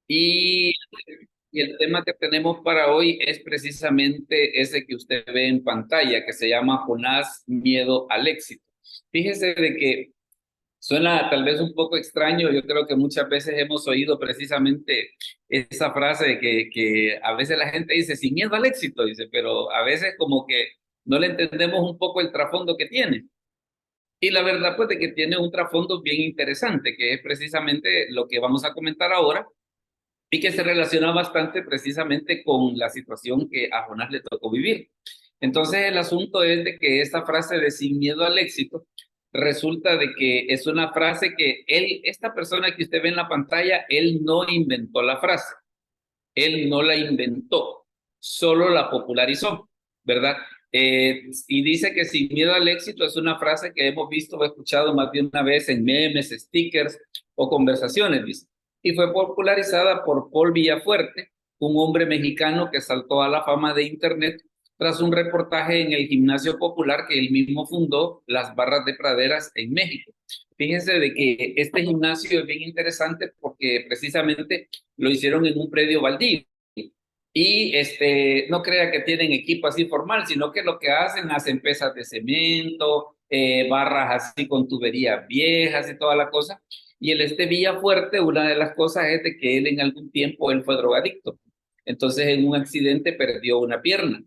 Y, y el tema que tenemos para hoy es precisamente ese que usted ve en pantalla, que se llama Jonás, miedo al éxito. Fíjese de que suena tal vez un poco extraño. Yo creo que muchas veces hemos oído precisamente esa frase de que a veces la gente dice sin miedo al éxito, dice, pero a veces como que no le entendemos un poco el trasfondo que tiene. Y la verdad pues de que tiene un trasfondo bien interesante, que es precisamente lo que vamos a comentar ahora y que se relaciona bastante precisamente con la situación que a Jonás le tocó vivir. Entonces el asunto es de que esta frase de sin miedo al éxito resulta de que es una frase que él, esta persona que usted ve en la pantalla, él no inventó la frase, él no la inventó, solo la popularizó, ¿verdad? Y dice que sin miedo al éxito es una frase que hemos visto o escuchado más de una vez en memes, stickers o conversaciones, dice. Y fue popularizada por Paul Villafuerte, un hombre mexicano que saltó a la fama de Internet tras un reportaje en el gimnasio popular que él mismo fundó, Las Barras de Praderas, en México. Fíjense de que este gimnasio es bien interesante porque precisamente lo hicieron en un predio baldío. Y no crea que tienen equipo así formal, sino que lo que hacen pesas de cemento, barras así con tuberías viejas y toda la cosa. Y el Villafuerte, una de las cosas es de que él en algún tiempo él fue drogadicto. Entonces en un accidente perdió una pierna.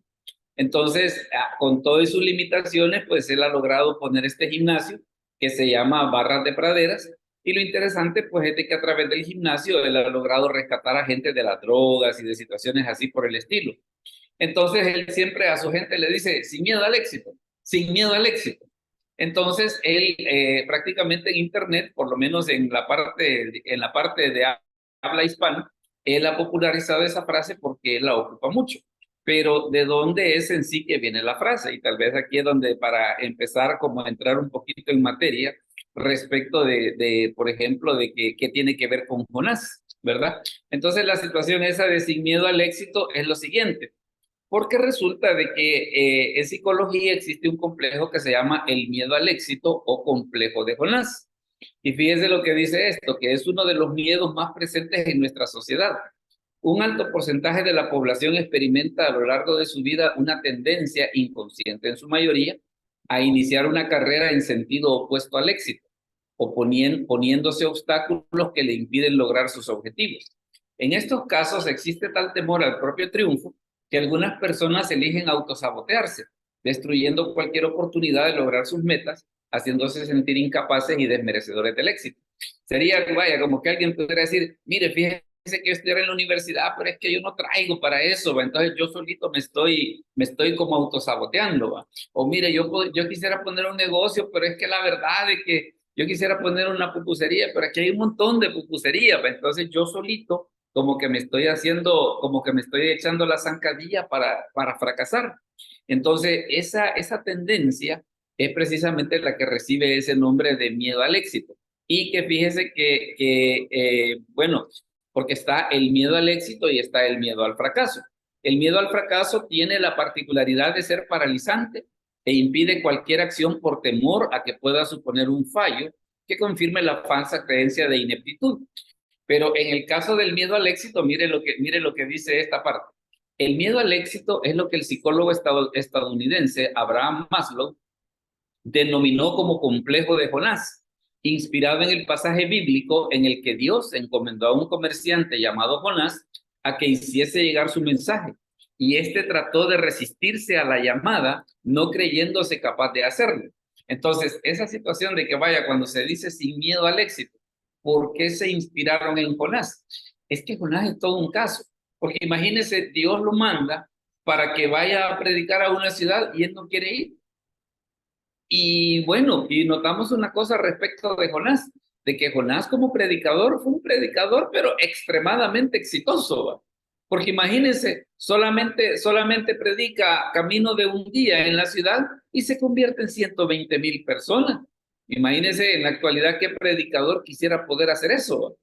Entonces, con todas sus limitaciones, pues él ha logrado poner este gimnasio que se llama Barras de Praderas. Y lo interesante, pues, es de que a través del gimnasio él ha logrado rescatar a gente de las drogas y de situaciones así por el estilo. Entonces, él siempre a su gente le dice, sin miedo al éxito, sin miedo al éxito. Entonces, él prácticamente en Internet, por lo menos en la parte de habla hispana, él ha popularizado esa frase porque él la ocupa mucho. Pero ¿de dónde es en sí que viene la frase? Y tal vez aquí es donde para empezar como a entrar un poquito en materia respecto por ejemplo, de qué tiene que ver con Jonás, ¿verdad? Entonces la situación esa de sin miedo al éxito es lo siguiente. Porque resulta de que en psicología existe un complejo que se llama el miedo al éxito o complejo de Jonás. Y fíjese lo que dice esto, que es uno de los miedos más presentes en nuestra sociedad. Un alto porcentaje de la población experimenta a lo largo de su vida una tendencia inconsciente en su mayoría a iniciar una carrera en sentido opuesto al éxito o poniéndose obstáculos que le impiden lograr sus objetivos. En estos casos existe tal temor al propio triunfo que algunas personas eligen autosabotearse, destruyendo cualquier oportunidad de lograr sus metas, haciéndose sentir incapaces y desmerecedores del éxito. Sería, vaya, como que alguien pudiera decir, mire, fíjese que yo estoy en la universidad, pero es que yo no traigo para eso, ¿va? Entonces yo solito me estoy como autosaboteando, ¿va? O mire, yo quisiera poner un negocio, pero es que la verdad es que yo quisiera poner una pupusería, pero aquí hay un montón de pupuserías, ¿va? Entonces yo solito como que me estoy haciendo, como que me estoy echando la zancadilla para fracasar. Entonces esa tendencia es precisamente la que recibe ese nombre de miedo al éxito. Y que fíjese bueno, porque está el miedo al éxito y está el miedo al fracaso. El miedo al fracaso tiene la particularidad de ser paralizante e impide cualquier acción por temor a que pueda suponer un fallo que confirme la falsa creencia de ineptitud. Pero en el caso del miedo al éxito, mire lo que dice esta parte. El miedo al éxito es lo que el psicólogo estadounidense Abraham Maslow denominó como complejo de Jonás, inspirado en el pasaje bíblico en el que Dios encomendó a un comerciante llamado Jonás a que hiciese llegar su mensaje. Y este trató de resistirse a la llamada, no creyéndose capaz de hacerlo. Entonces, esa situación de que vaya, cuando se dice sin miedo al éxito, ¿por qué se inspiraron en Jonás? Es que Jonás es todo un caso, porque imagínense, Dios lo manda para que vaya a predicar a una ciudad y él no quiere ir. Y bueno, y notamos una cosa respecto de Jonás, de que Jonás como predicador fue un predicador, pero extremadamente exitoso, ¿va? Porque imagínense, solamente predica camino de un día en la ciudad y se convierte en 120,000 personas. Imagínense en la actualidad qué predicador quisiera poder hacer eso, ¿va?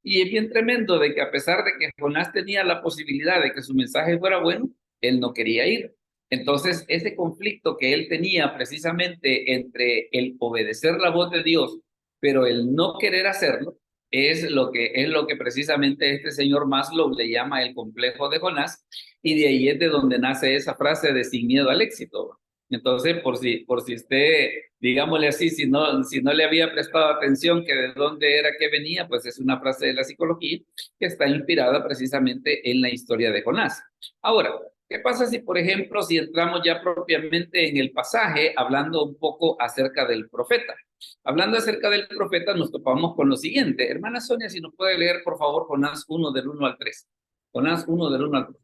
Y es bien tremendo de que a pesar de que Jonás tenía la posibilidad de que su mensaje fuera bueno, él no quería ir. Entonces, ese conflicto que él tenía precisamente entre el obedecer la voz de Dios, pero el no querer hacerlo, es lo que precisamente este señor Maslow le llama el complejo de Jonás, y de ahí es de donde nace esa frase de sin miedo al éxito. Entonces, por si usted, digámosle así, si no le había prestado atención que de dónde era que venía, pues es una frase de la psicología que está inspirada precisamente en la historia de Jonás. Ahora, ¿qué pasa si, por ejemplo, si entramos ya propiamente en el pasaje, hablando un poco acerca del profeta? Hablando acerca del profeta, nos topamos con lo siguiente. Hermana Sonia, si nos puede leer, por favor, Jonás 1 del 1 al 3. Jonás 1 del 1 al 3.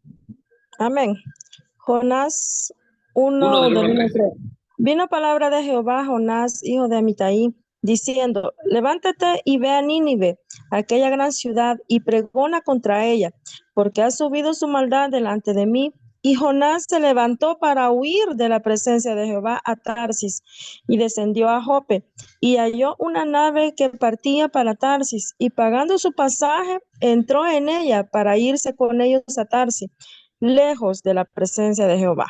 Amén. Jonás 1 1 del 1 del al 1 al 3. 3. Vino palabra de Jehová a Jonás, hijo de Amitai, diciendo, levántate y ve a Nínive, aquella gran ciudad, y pregona contra ella, porque ha subido su maldad delante de mí. Y Jonás se levantó para huir de la presencia de Jehová a Tarsis, y descendió a Jope, y halló una nave que partía para Tarsis, y pagando su pasaje, entró en ella para irse con ellos a Tarsis, lejos de la presencia de Jehová.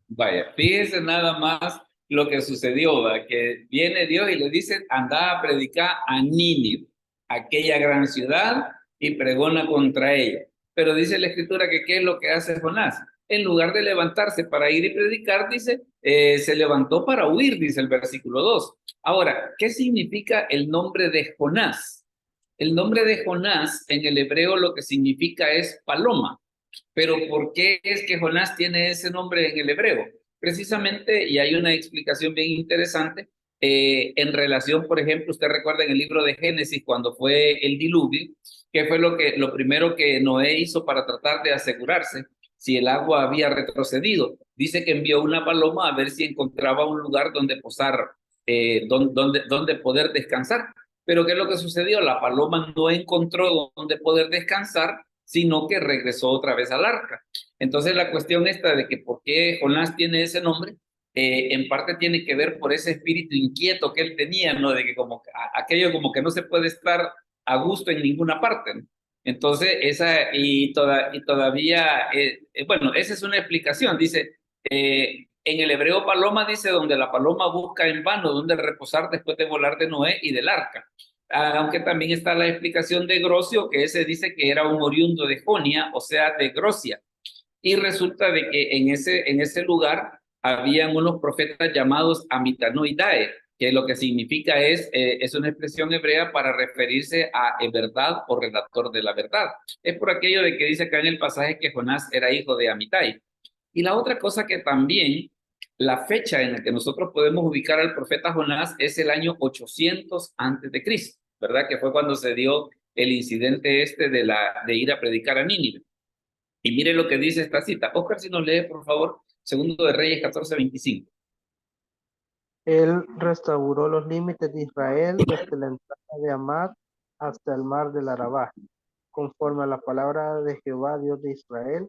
Vaya, fíjese nada más lo que sucedió, ¿va? Que viene Dios y le dice, anda a predicar a Nínive, aquella gran ciudad, y pregona contra ella. Pero dice la escritura que ¿qué es lo que hace Jonás? En lugar de levantarse para ir y predicar, dice, se levantó para huir, dice el versículo 2. Ahora, ¿qué significa el nombre de Jonás? El nombre de Jonás en el hebreo lo que significa es paloma. Pero ¿por qué es que Jonás tiene ese nombre en el hebreo? Precisamente, y hay una explicación bien interesante, en relación, por ejemplo, usted recuerda en el libro de Génesis, cuando fue el diluvio, ¿qué fue lo primero que Noé hizo para tratar de asegurarse si el agua había retrocedido? Dice que envió una paloma a ver si encontraba un lugar donde posar, donde poder descansar. Pero ¿qué es lo que sucedió? La paloma no encontró donde poder descansar, sino que regresó otra vez al arca. Entonces la cuestión esta de que por qué Jonás tiene ese nombre, en parte tiene que ver por ese espíritu inquieto que él tenía, ¿no? De que como aquello como que no se puede estar a gusto en ninguna parte, ¿no? Entonces, todavía, bueno, esa es una explicación, dice, en el hebreo paloma dice donde la paloma busca en vano donde reposar después de volar de Noé y del arca. Aunque también está la explicación de Grocio, que ese dice que era un oriundo de Jonia, o sea, de Grocia. Y resulta de que en ese lugar habían unos profetas llamados Amitanoidae, que lo que significa es una expresión hebrea para referirse a verdad o redactor de la verdad. Es por aquello de que dice acá en el pasaje que Jonás era hijo de Amitai. Y la otra cosa que también, la fecha en la que nosotros podemos ubicar al profeta Jonás es el año 800 antes de Cristo, ¿verdad? Que fue cuando se dio el incidente este de ir a predicar a Nínive. Y mire lo que dice esta cita. Oscar, si nos lee, por favor, Segundo de Reyes 14:25. Él restauró los límites de Israel desde la entrada de Amad hasta el mar del Arabá, conforme a la palabra de Jehová, Dios de Israel,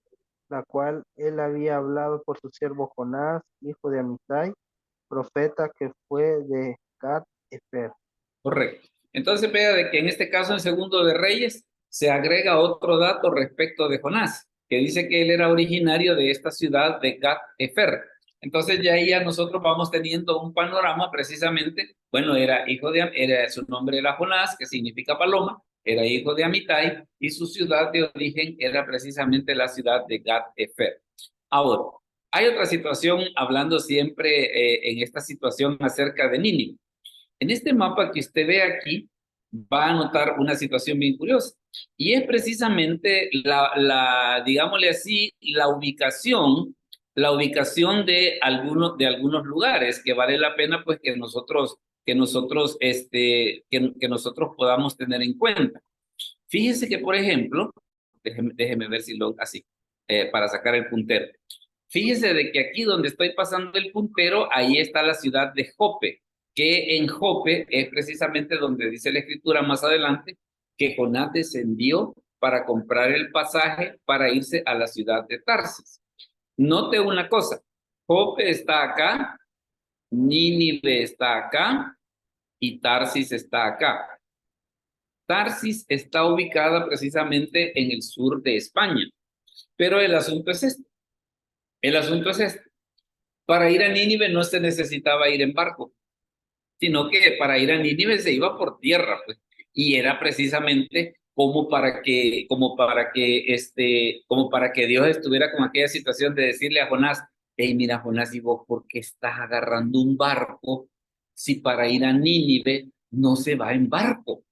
la cual él había hablado por su siervo Jonás, hijo de Amitai, profeta que fue de Gat Efer. Correcto. Entonces vea de que en este caso, en Segundo de Reyes, se agrega otro dato respecto de Jonás, que dice que él era originario de esta ciudad de Gat Efer. Entonces ya nosotros vamos teniendo un panorama precisamente, bueno, su nombre era Jonás, que significa paloma, era hijo de Amitai, y su ciudad de origen era precisamente la ciudad de Gat Efer. Ahora, hay otra situación, hablando siempre en esta situación acerca de Nínive. En este mapa que usted ve aquí, va a notar una situación bien curiosa. Y es precisamente digámosle así, la ubicación de algunos lugares que vale la pena pues que nosotros podamos tener en cuenta. Fíjese que, por ejemplo, déjeme ver si lo así, para sacar el puntero. Fíjese de que aquí donde estoy pasando el puntero, ahí está la ciudad de Jope, que en Jope es precisamente donde dice la escritura más adelante que Jonás descendió para comprar el pasaje para irse a la ciudad de Tarsis. Note una cosa, Jope está acá, Nínive está acá y Tarsis está acá. Tarsis está ubicada precisamente en el sur de España, pero el asunto es este. El asunto es este. Para ir a Nínive no se necesitaba ir en barco, sino que para ir a Nínive se iba por tierra, pues. y era precisamente como para que Dios estuviera con aquella situación de decirle a Jonás, hey, mira Jonás, ¿y vos por qué estás agarrando un barco si para ir a Nínive no se va en barco?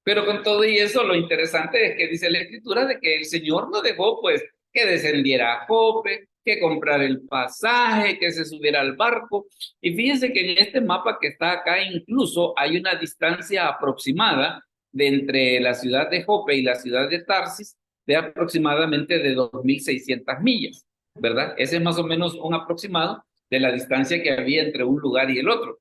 Pero con todo y eso, lo interesante es que dice la Escritura de que el Señor no dejó, pues, que descendiera a Jope, que comprara el pasaje, que se subiera al barco. Y fíjense que en este mapa que está acá incluso hay una distancia aproximada de entre la ciudad de Jope y la ciudad de Tarsis de aproximadamente de 2.600 millas, ¿verdad? Ese es más o menos un aproximado de la distancia que había entre un lugar y el otro.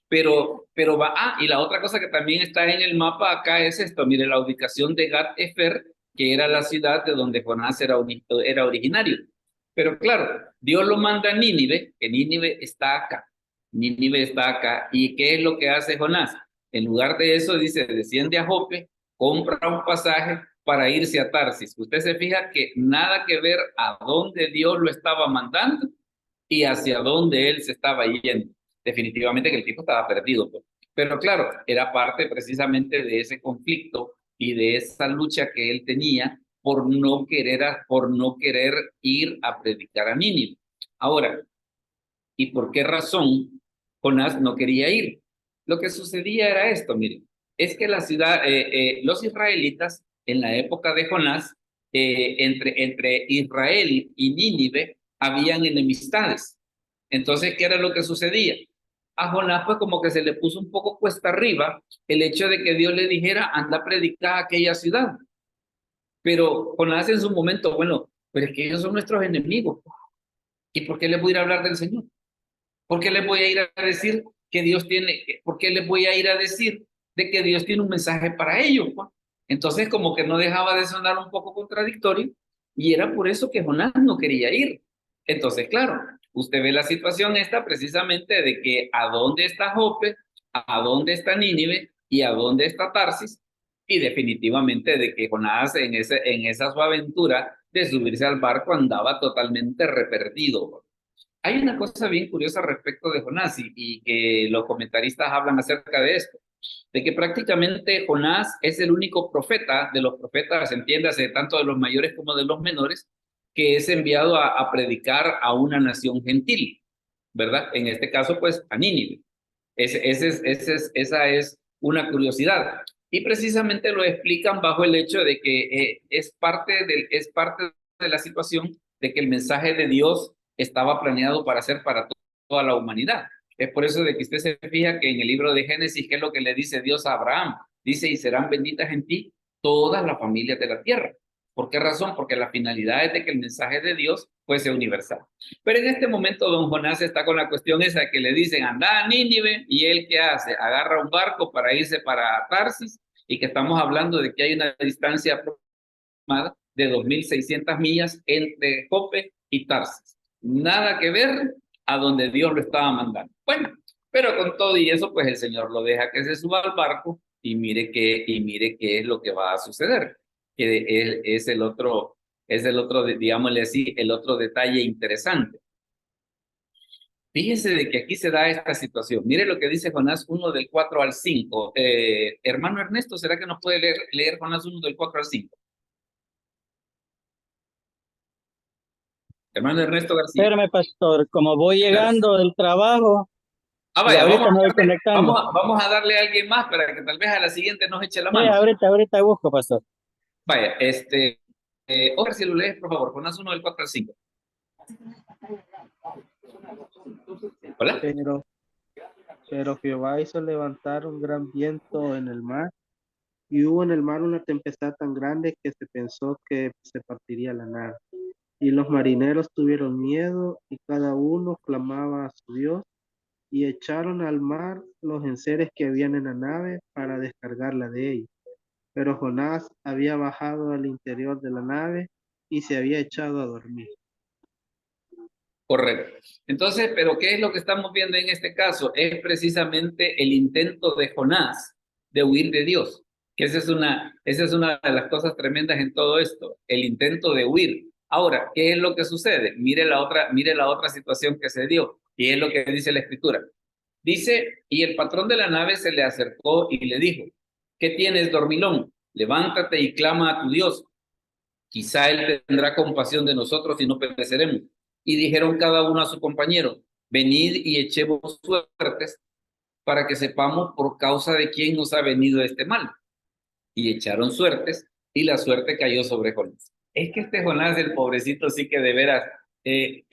Y la otra cosa que también está en el mapa acá es esto, mire, la ubicación de Gat Efer, que era la ciudad de donde Jonás era originario. Pero claro, Dios lo manda a Nínive, que Nínive está acá. Nínive está acá. ¿Y qué es lo que hace Jonás? En lugar de eso, dice, desciende a Jope, compra un pasaje para irse a Tarsis. Usted se fija que nada que ver a dónde Dios lo estaba mandando y hacia dónde él se estaba yendo. Definitivamente que el tipo estaba perdido, pues. Pero claro, era parte precisamente de ese conflicto y de esa lucha que él tenía por no querer ir a predicar a Nínive. Ahora, ¿y por qué razón Jonás no quería ir? Lo que sucedía era esto, miren, es que los israelitas en la época de Jonás, entre Israel y Nínive, habían enemistades. Entonces, ¿qué era lo que sucedía? A Jonás pues como que se le puso un poco cuesta arriba el hecho de que Dios le dijera, anda a predicar a aquella ciudad. Pero Jonás en su momento, bueno, pero es que ellos son nuestros enemigos. ¿Y por qué les voy a ir a hablar del Señor? ¿Por qué les voy a ir a decir que Dios tiene, por qué les voy a ir a decir de que Dios tiene un mensaje para ellos, pues? Entonces como que no dejaba de sonar un poco contradictorio y era por eso que Jonás no quería ir. Entonces, claro, usted ve la situación esta precisamente de que a dónde está Jope, a dónde está Nínive y a dónde está Tarsis, y definitivamente de que Jonás en esa su aventura de subirse al barco andaba totalmente reperdido. Hay una cosa bien curiosa respecto de Jonás y que los comentaristas hablan acerca de esto, de que prácticamente Jonás es el único profeta de los profetas, entiéndase, tanto de los mayores como de los menores, que es enviado a predicar a una nación gentil, ¿verdad? En este caso, pues, a Nínive. Esa es una curiosidad. Y precisamente lo explican bajo el hecho de que es parte de la situación de que el mensaje de Dios estaba planeado para ser para toda la humanidad. Es por eso de que usted se fija que en el libro de Génesis, ¿qué es lo que le dice Dios a Abraham? Dice, y serán benditas en ti todas las familias de la tierra. ¿Por qué razón? Porque la finalidad es de que el mensaje de Dios fuese universal. Pero en este momento don Jonás está con la cuestión esa que le dicen, anda a Nínive, y él ¿qué hace? Agarra un barco para irse para Tarsis, y que estamos hablando de que hay una distancia aproximada de 2.600 millas entre Jope y Tarsis. Nada que ver a donde Dios lo estaba mandando. Bueno, pero con todo y eso, pues el Señor lo deja que se suba al barco y mire qué es lo que va a suceder. Que es el otro, digámosle así, el otro detalle interesante. Fíjese de que aquí se da esta situación. Mire lo que dice Jonás 1 del 4 al 5. Hermano Ernesto, ¿será que nos puede leer Jonás 1 del 4 al 5? Hermano Ernesto García. Espérame, pastor, como voy Claro. llegando del trabajo y Vaya, ahorita me voy conectando. vamos a darle a alguien más para que tal vez a la siguiente nos eche la Sí, mano. ahorita busco, pastor. Vaya, Oscar, si lo lees, por favor, Jonás 1 del 4 al 5. Hola. Pero Jehová hizo levantar un gran viento en el mar, y hubo en el mar una tempestad tan grande que se pensó que se partiría la nave. Y los marineros tuvieron miedo, y cada uno clamaba a su Dios, y echaron al mar los enseres que habían en la nave para descargarla de ellos. Pero Jonás había bajado al interior de la nave y se había echado a dormir. Correcto. Entonces, ¿pero qué es lo que estamos viendo en este caso? Es precisamente el intento de Jonás de huir de Dios. Que esa es una de las cosas tremendas en todo esto, el intento de huir. Ahora, ¿qué es lo que sucede? Mire la otra situación que se dio, y es lo que dice la Escritura. Dice, y el patrón de la nave se le acercó y le dijo, ¿qué tienes, dormilón? Levántate y clama a tu Dios. Quizá él tendrá compasión de nosotros y no pereceremos. Y dijeron cada uno a su compañero, venid y echemos suertes para que sepamos por causa de quién nos ha venido este mal. Y echaron suertes y la suerte cayó sobre Jonás. Es que este Jonás, el pobrecito, sí que de veras, él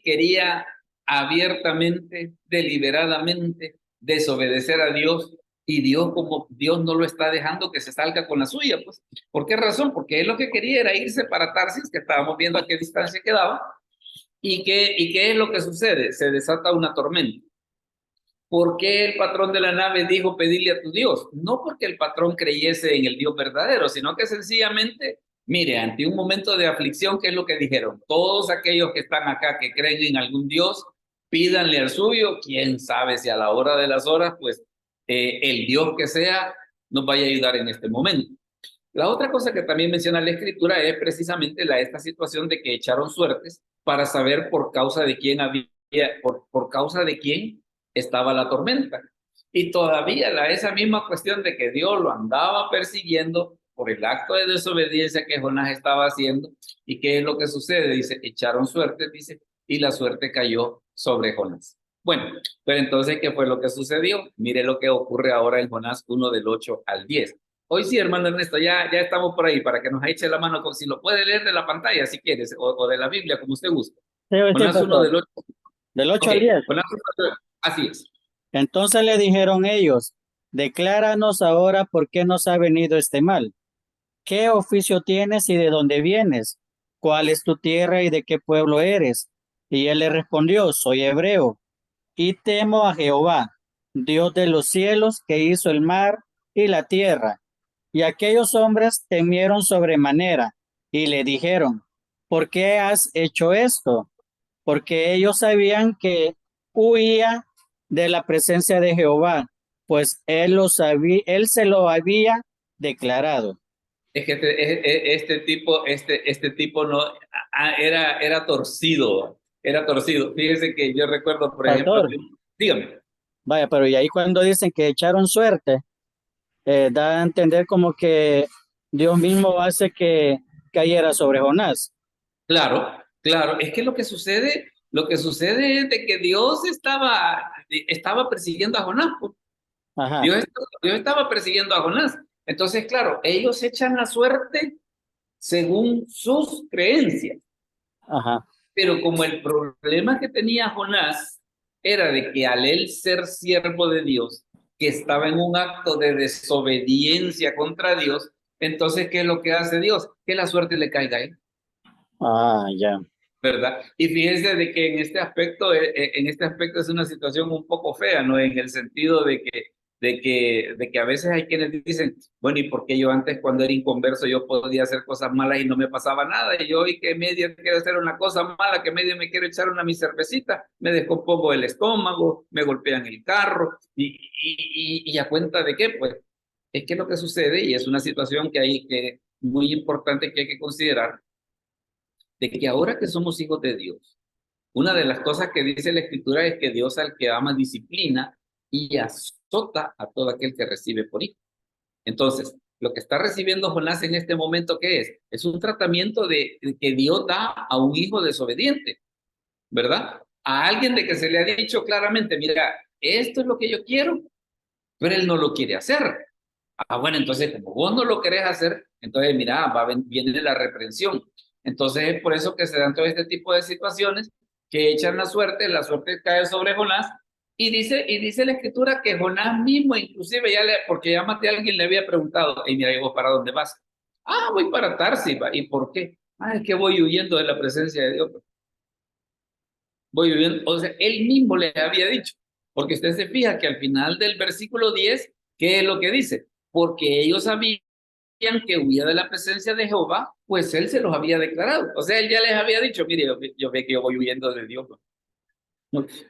quería abiertamente, deliberadamente desobedecer a Dios, y Dios, como Dios no lo está dejando que se salga con la suya, pues. ¿Por qué razón? Porque él lo que quería era irse para Tarsis, que estábamos viendo a qué distancia quedaba. ¿Y qué es lo que sucede? Se desata una tormenta. ¿Por qué el patrón de la nave dijo pedirle a tu Dios? No porque el patrón creyese en el Dios verdadero, sino que sencillamente, mire, ante un momento de aflicción, ¿qué es lo que dijeron? Todos aquellos que están acá que creen en algún Dios, pídanle al suyo, quién sabe si a la hora de las horas, pues el Dios que sea nos vaya a ayudar en este momento. La otra cosa que también menciona la Escritura es precisamente esta situación de que echaron suertes para saber por causa de quién por causa de quién estaba la tormenta. Y todavía esa misma cuestión de que Dios lo andaba persiguiendo por el acto de desobediencia que Jonás estaba haciendo. ¿Y qué es lo que sucede? Dice, echaron suertes, dice, y la suerte cayó sobre Jonás. Bueno, pero entonces, ¿qué fue lo que sucedió? Mire lo que ocurre ahora en Jonás 1 del 8 al 10. Hoy sí, hermano Ernesto, ya estamos por ahí para que nos eche la mano, si lo puede leer de la pantalla si quieres, o de la Biblia, como usted guste. Sí, Jonás 1 pastor. del 8. Del 8 Ok, al 10. Jonás 1, así es. Entonces le dijeron ellos, decláranos ahora por qué nos ha venido este mal. ¿Qué oficio tienes y de dónde vienes? ¿Cuál es tu tierra y de qué pueblo eres? Y él le respondió, soy hebreo y temo a Jehová, Dios de los cielos, que hizo el mar y la tierra. Y aquellos hombres temieron sobremanera y le dijeron, ¿por qué has hecho esto? Porque ellos sabían que huía de la presencia de Jehová, pues él se lo había declarado. Es que este tipo no era torcido, era torcido. Fíjese que yo recuerdo, por ejemplo, Pastor, dígame. vaya, pero y ahí cuando dicen que echaron suerte, da a entender como que Dios mismo hace que cayera sobre Jonás. Claro, claro, es que lo que sucede es de que Dios estaba persiguiendo a Jonás, pues. Ajá, Dios estaba persiguiendo a Jonás. Entonces, claro, ellos echan la suerte según sus creencias. ajá. Pero como el problema que tenía Jonás era de que al él ser siervo de Dios, que estaba en un acto de desobediencia contra Dios, entonces, ¿qué es lo que hace Dios? Que la suerte le caiga a él. Ah, ya. ¿Verdad? Y fíjense de que en este aspecto es una situación un poco fea, ¿no? En el sentido de que a veces hay quienes dicen, bueno, ¿y por qué yo antes cuando era inconverso yo podía hacer cosas malas y no me pasaba nada? Y yo hoy que medio quiero hacer una cosa mala, que medio me quiero echar una mi cervecita, me descompongo el estómago, me golpean el carro, y a cuenta de qué, pues, es que lo que sucede, y es una situación que muy importante que hay que considerar, de que ahora que somos hijos de Dios, una de las cosas que dice la Escritura es que Dios al que ama disciplina y azota a todo aquel que recibe por hijo. Entonces, lo que está recibiendo Jonás en este momento, ¿qué es? Es un tratamiento que Dios da a un hijo desobediente, ¿verdad? A alguien de que se le ha dicho claramente, mira, esto es lo que yo quiero, pero él no lo quiere hacer. Ah, bueno, entonces, como vos no lo querés hacer, entonces, mira, viene la reprensión. Entonces, es por eso que se dan todo este tipo de situaciones que echan la suerte cae sobre Jonás, y dice la Escritura que Jonás mismo, inclusive, porque ya más de alguien le había preguntado, y mira, ¿y vos para dónde vas? Ah, voy para Tarsis, ¿y por qué? Ah, es que voy huyendo de la presencia de Dios. Voy huyendo, o sea, él mismo le había dicho, porque usted se fija que al final del versículo 10, ¿qué es lo que dice? Porque ellos sabían que huía de la presencia de Jehová, pues él se los había declarado. O sea, él ya les había dicho, mire, yo ve que yo voy huyendo de Dios, ¿no?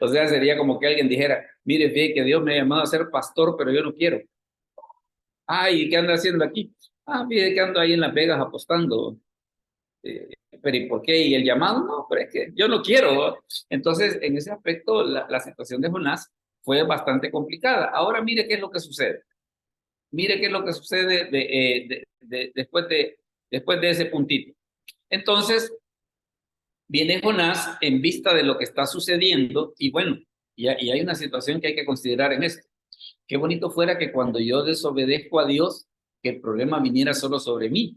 O sea, sería como que alguien dijera, mire, ve que Dios me ha llamado a ser pastor, pero yo no quiero. Ay, ¿qué anda haciendo aquí? Ah, mire que ando ahí en Las Vegas apostando. Pero ¿y por qué? ¿Y el llamado? No, pero es que yo no quiero. Entonces, en ese aspecto, la situación de Jonás fue bastante complicada. Ahora mire qué es lo que sucede. Mire qué es lo que sucede después de ese puntito. Entonces, viene Jonás en vista de lo que está sucediendo y bueno, y hay una situación que hay que considerar en esto. Qué bonito fuera que cuando yo desobedezco a Dios, que el problema viniera solo sobre mí.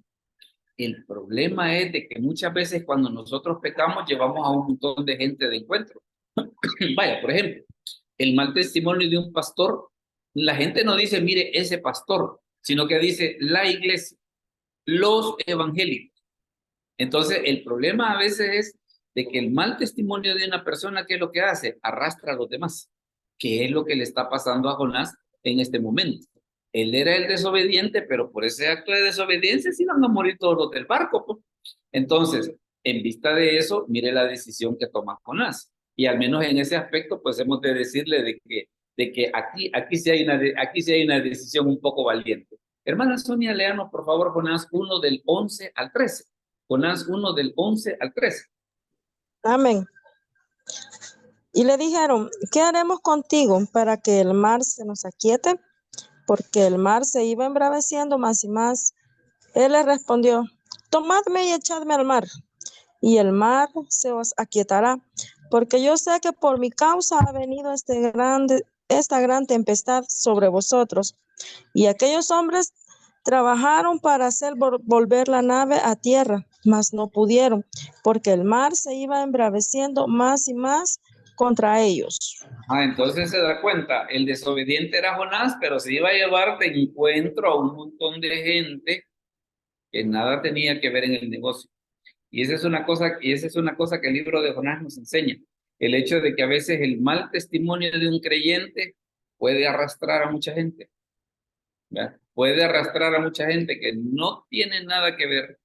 El problema es de que muchas veces cuando nosotros pecamos llevamos a un montón de gente de encuentro. Vaya, por ejemplo, el mal testimonio de un pastor, la gente no dice, mire, ese pastor, sino que dice la iglesia, los evangélicos. Entonces, el problema a veces es de que el mal testimonio de una persona, ¿qué es lo que hace? Arrastra a los demás, que es lo que le está pasando a Jonás en este momento. Él era el desobediente, pero por ese acto de desobediencia sí van a morir todos los del barco, pues. Entonces, en vista de eso, mire la decisión que toma Jonás. Y al menos en ese aspecto, pues hemos de decirle de que aquí sí hay una decisión un poco valiente. Hermana Sonia, léanos por favor Jonás 1 del 11 al 13. Jonás 1 del 11 al 13. Amén. Y le dijeron, ¿qué haremos contigo para que el mar se nos aquiete? Porque el mar se iba embraveciendo más y más. Él les respondió, tomadme y echadme al mar, y el mar se os aquietará, porque yo sé que por mi causa ha venido esta gran tempestad sobre vosotros. Y aquellos hombres trabajaron para hacer volver la nave a tierra, mas no pudieron, porque el mar se iba embraveciendo más y más contra ellos. Entonces se da cuenta, el desobediente era Jonás, pero se iba a llevar de encuentro a un montón de gente que nada tenía que ver en el negocio. Y esa es una cosa que el libro de Jonás nos enseña. El hecho de que a veces el mal testimonio de un creyente puede arrastrar a mucha gente. ¿Verdad? Puede arrastrar a mucha gente que no tiene nada que ver,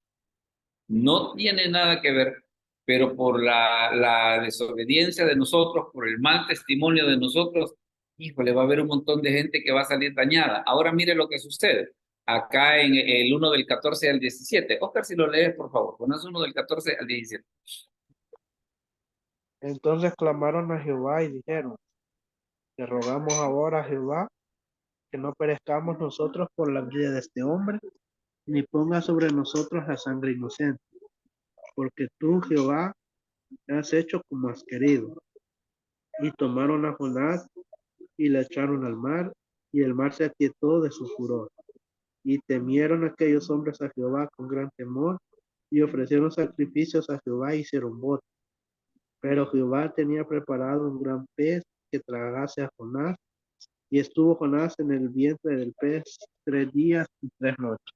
pero por la desobediencia de nosotros, por el mal testimonio de nosotros, híjole, va a haber un montón de gente que va a salir dañada. Ahora mire lo que sucede. Acá en el 1 del 14 al 17. Oscar, si lo lees, por favor. Jonás 1 del 14 al 17. Entonces clamaron a Jehová y dijeron, te rogamos ahora, Jehová, que no perezcamos nosotros por la vida de este hombre, ni ponga sobre nosotros la sangre inocente, porque tú, Jehová, has hecho como has querido. Y tomaron a Jonás y le echaron al mar, y el mar se aquietó de su furor. Y temieron aquellos hombres a Jehová con gran temor, y ofrecieron sacrificios a Jehová y hicieron votos. Pero Jehová tenía preparado un gran pez que tragase a Jonás, y estuvo Jonás en el vientre del pez 3 días y 3 noches.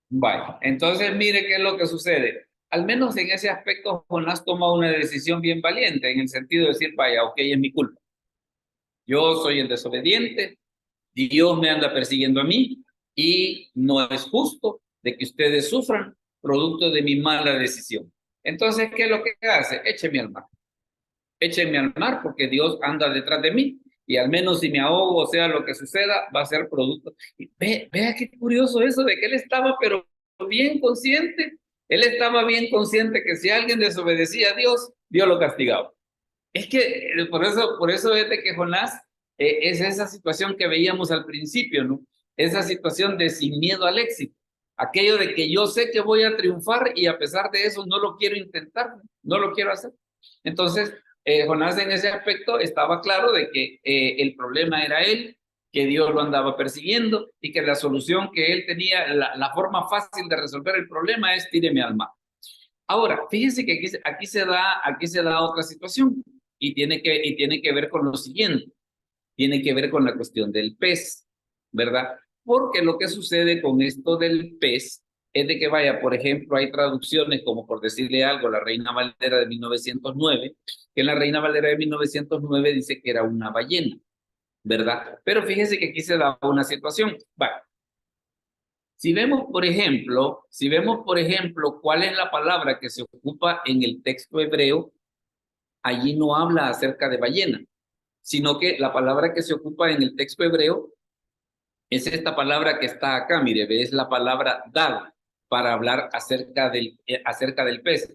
Vale, entonces mire qué es lo que sucede. Al menos en ese aspecto, Jonás toma una decisión bien valiente, en el sentido de decir, vaya, ok, es mi culpa. Yo soy el desobediente, Dios me anda persiguiendo a mí, y no es justo de que ustedes sufran producto de mi mala decisión. Entonces, ¿qué es lo que hace? Échenme al mar porque Dios anda detrás de mí y al menos si me ahogo, o sea, lo que suceda, va a ser producto. Y vea qué curioso eso de que él estaba, pero bien consciente. Él estaba bien consciente que si alguien desobedecía a Dios, Dios lo castigaba. Es que por eso es de que Jonás es esa situación que veíamos al principio, ¿no? Esa situación de sin miedo al éxito. Aquello de que yo sé que voy a triunfar y a pesar de eso no lo quiero intentar, no lo quiero hacer. Entonces, Jonás en ese aspecto estaba claro de que el problema era él, que Dios lo andaba persiguiendo y que la solución que él tenía, la forma fácil de resolver el problema es tíreme al mar. Ahora, fíjense que aquí se da otra situación y tiene que ver con lo siguiente, tiene que ver con la cuestión del pez, ¿verdad? Porque lo que sucede con esto del pez es de que vaya, por ejemplo, hay traducciones como por decirle algo, la Reina Valera de 1909, que en la Reina Valera de 1909 dice que era una ballena, ¿verdad? Pero fíjense que aquí se da una situación, vaya. Si vemos, por ejemplo, cuál es la palabra que se ocupa en el texto hebreo, allí no habla acerca de ballena, sino que la palabra que se ocupa en el texto hebreo es esta palabra que está acá, mire, es la palabra dad, para hablar acerca del pez.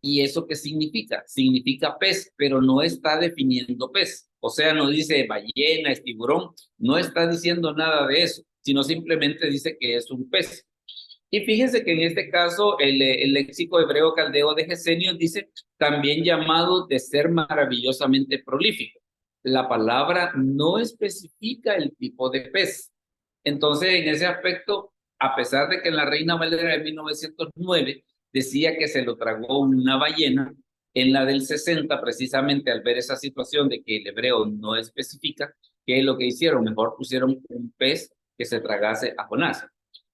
¿Y eso qué significa? Significa pez, pero no está definiendo pez. O sea, no dice ballena, es tiburón, no está diciendo nada de eso. sino simplemente dice que es un pez. Y fíjense que en este caso el léxico hebreo caldeo de Gesenios dice también llamado de ser maravillosamente prolífico. La palabra no especifica el tipo de pez. Entonces, en ese aspecto, a pesar de que en la Reina Valera de 1909 decía que se lo tragó una ballena, en la del 60, precisamente al ver esa situación de que el hebreo no especifica, ¿qué es lo que hicieron? Mejor pusieron un pez que se tragase a Jonás.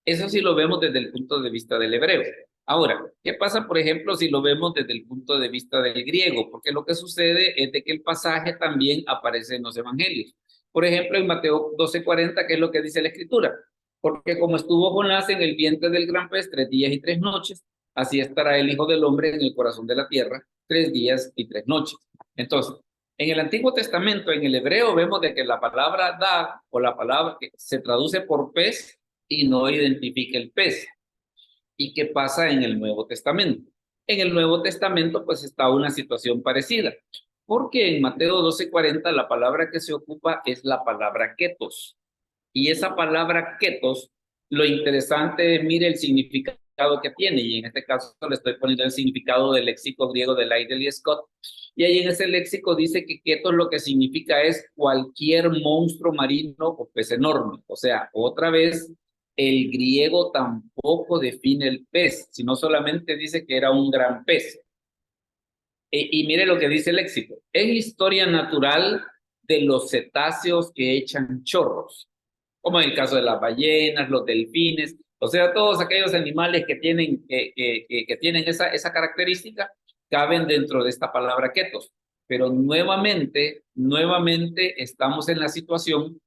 Eso sí lo vemos desde el punto de vista del hebreo. Ahora, ¿qué pasa, por ejemplo, si lo vemos desde el punto de vista del griego? Porque lo que sucede es de que el pasaje también aparece en los evangelios. Por ejemplo, en Mateo 12:40, ¿qué es lo que dice la Escritura? Porque como estuvo Jonás en el vientre del gran pez 3 días y 3 noches, así estará el Hijo del Hombre en el corazón de la tierra 3 días y 3 noches. Entonces, en el Antiguo Testamento, en el hebreo, vemos de que la palabra da, o la palabra que se traduce por pez, y no identifica el pez. ¿Y qué pasa en el Nuevo Testamento? En el Nuevo Testamento pues está una situación parecida, porque en Mateo 12:40 la palabra que se ocupa es la palabra ketos. Y esa palabra ketos, lo interesante es, mire el significado que tiene, y en este caso le estoy poniendo el significado del léxico griego de Liddell y Scott, y ahí en ese léxico dice que ketos lo que significa es cualquier monstruo marino o pez enorme. O sea, otra vez, el griego tampoco define el pez, sino solamente dice que era un gran pez. Y mire lo que dice el léxico. Es historia natural de los cetáceos que echan chorros, como en el caso de las ballenas, los delfines, o sea, todos aquellos animales que tienen, que tienen esa característica, caben dentro de esta palabra ketos. Pero nuevamente estamos en la situación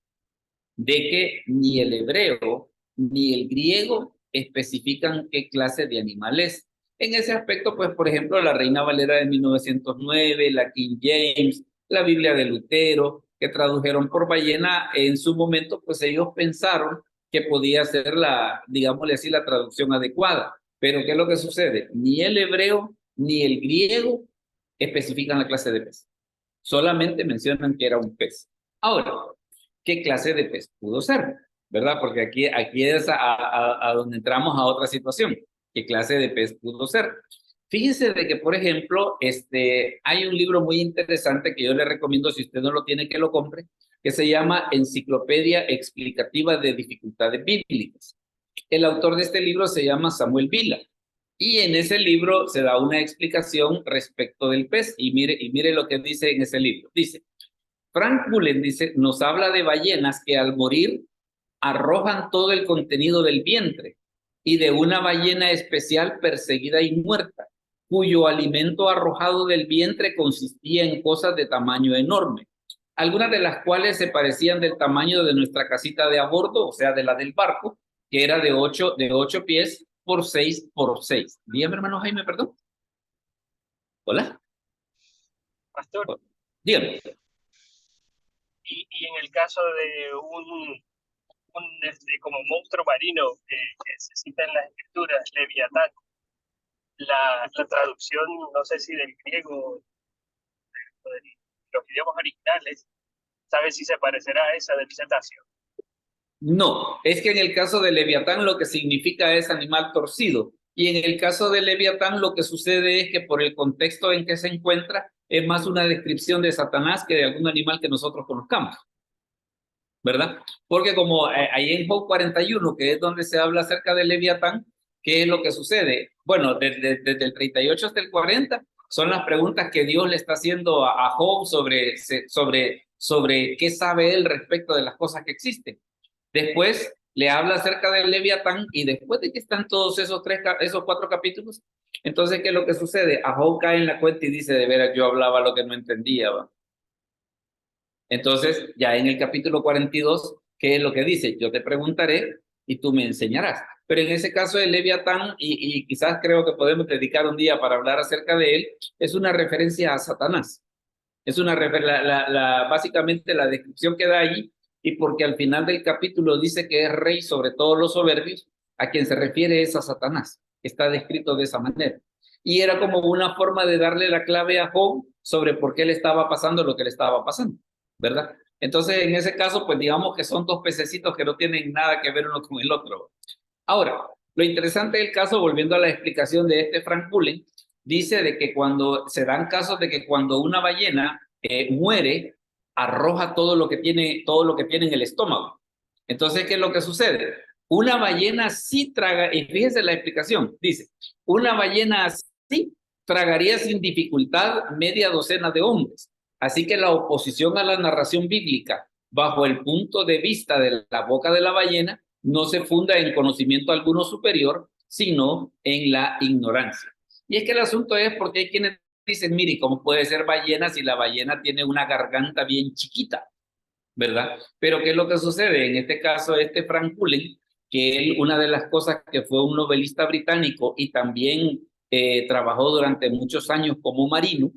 de que ni el hebreo ni el griego especifican qué clase de animal es. En ese aspecto, pues, por ejemplo, la Reina Valera de 1909, la King James, la Biblia de Lutero, que tradujeron por ballena, en su momento, pues ellos pensaron que podía ser la, digámosle así, la traducción adecuada. Pero ¿qué es lo que sucede? Ni el hebreo ni el griego especifican la clase de pez. Solamente mencionan que era un pez. Ahora, ¿qué clase de pez pudo ser? ¿Verdad? Porque aquí es a donde entramos a otra situación. ¿Qué clase de pez pudo ser? Fíjese de que, por ejemplo, hay un libro muy interesante que yo le recomiendo, si usted no lo tiene, que lo compre, que se llama Enciclopedia Explicativa de Dificultades Bíblicas. El autor de este libro se llama Samuel Vila, y en ese libro se da una explicación respecto del pez, y mire lo que dice en ese libro. Dice, Frank Bullen dice, nos habla de ballenas que al morir arrojan todo el contenido del vientre, y de una ballena especial perseguida y muerta, cuyo alimento arrojado del vientre consistía en cosas de tamaño enorme, algunas de las cuales se parecían del tamaño de nuestra casita de a bordo, o sea, de la del barco, que era de 8 pies por 6 por 6. Dígame, hermano Jaime, perdón. Hola. Pastor, Dígame. y en el caso de como monstruo marino que se cita en las escrituras, Leviatán, la traducción, no sé si del griego, de los idiomas originales, ¿sabes si se parecerá a esa del cetáceo? No, es que en el caso de Leviatán lo que significa es animal torcido. Y en el caso de Leviatán lo que sucede es que por el contexto en que se encuentra es más una descripción de Satanás que de algún animal que nosotros conozcamos, ¿verdad? Porque como ahí en Job 41, que es donde se habla acerca de Leviatán, ¿qué es lo que sucede? Bueno, desde el 38 hasta el 40 son las preguntas que Dios le está haciendo a Job sobre qué sabe él respecto de las cosas que existen. Después le habla acerca del Leviatán, y después de que están todos esos 4 capítulos, entonces, ¿qué es lo que sucede? A Job cae en la cuenta y dice, de veras, yo hablaba lo que no entendía, ¿va? Entonces, ya en el capítulo 42, ¿qué es lo que dice? Yo te preguntaré y tú me enseñarás. Pero en ese caso de Leviatán, y quizás creo que podemos dedicar un día para hablar acerca de él, es una referencia a Satanás. Es básicamente la descripción que da allí, y porque al final del capítulo dice que es rey sobre todos los soberbios, a quien se refiere es a Satanás. Está descrito de esa manera. Y era como una forma de darle la clave a Job sobre por qué le estaba pasando lo que le estaba pasando, ¿verdad? Entonces, en ese caso, pues digamos que son dos pececitos que no tienen nada que ver uno con el otro. Ahora, lo interesante del caso, volviendo a la explicación de este Frank Cullen, dice de que cuando se dan casos de que cuando una ballena muere, arroja todo lo que tiene en el estómago. Entonces, ¿qué es lo que sucede? Una ballena sí traga, y fíjense la explicación, dice, una ballena sí tragaría sin dificultad media docena de hombres. Así que la oposición a la narración bíblica bajo el punto de vista de la boca de la ballena no se funda en conocimiento alguno superior, sino en la ignorancia. Y es que el asunto es porque hay quienes dicen, mire, ¿cómo puede ser ballena si la ballena tiene una garganta bien chiquita? ¿Verdad? Pero ¿qué es lo que sucede? En este caso, este Frank Cullen, que él, una de las cosas que fue un novelista británico y también trabajó durante muchos años como marino,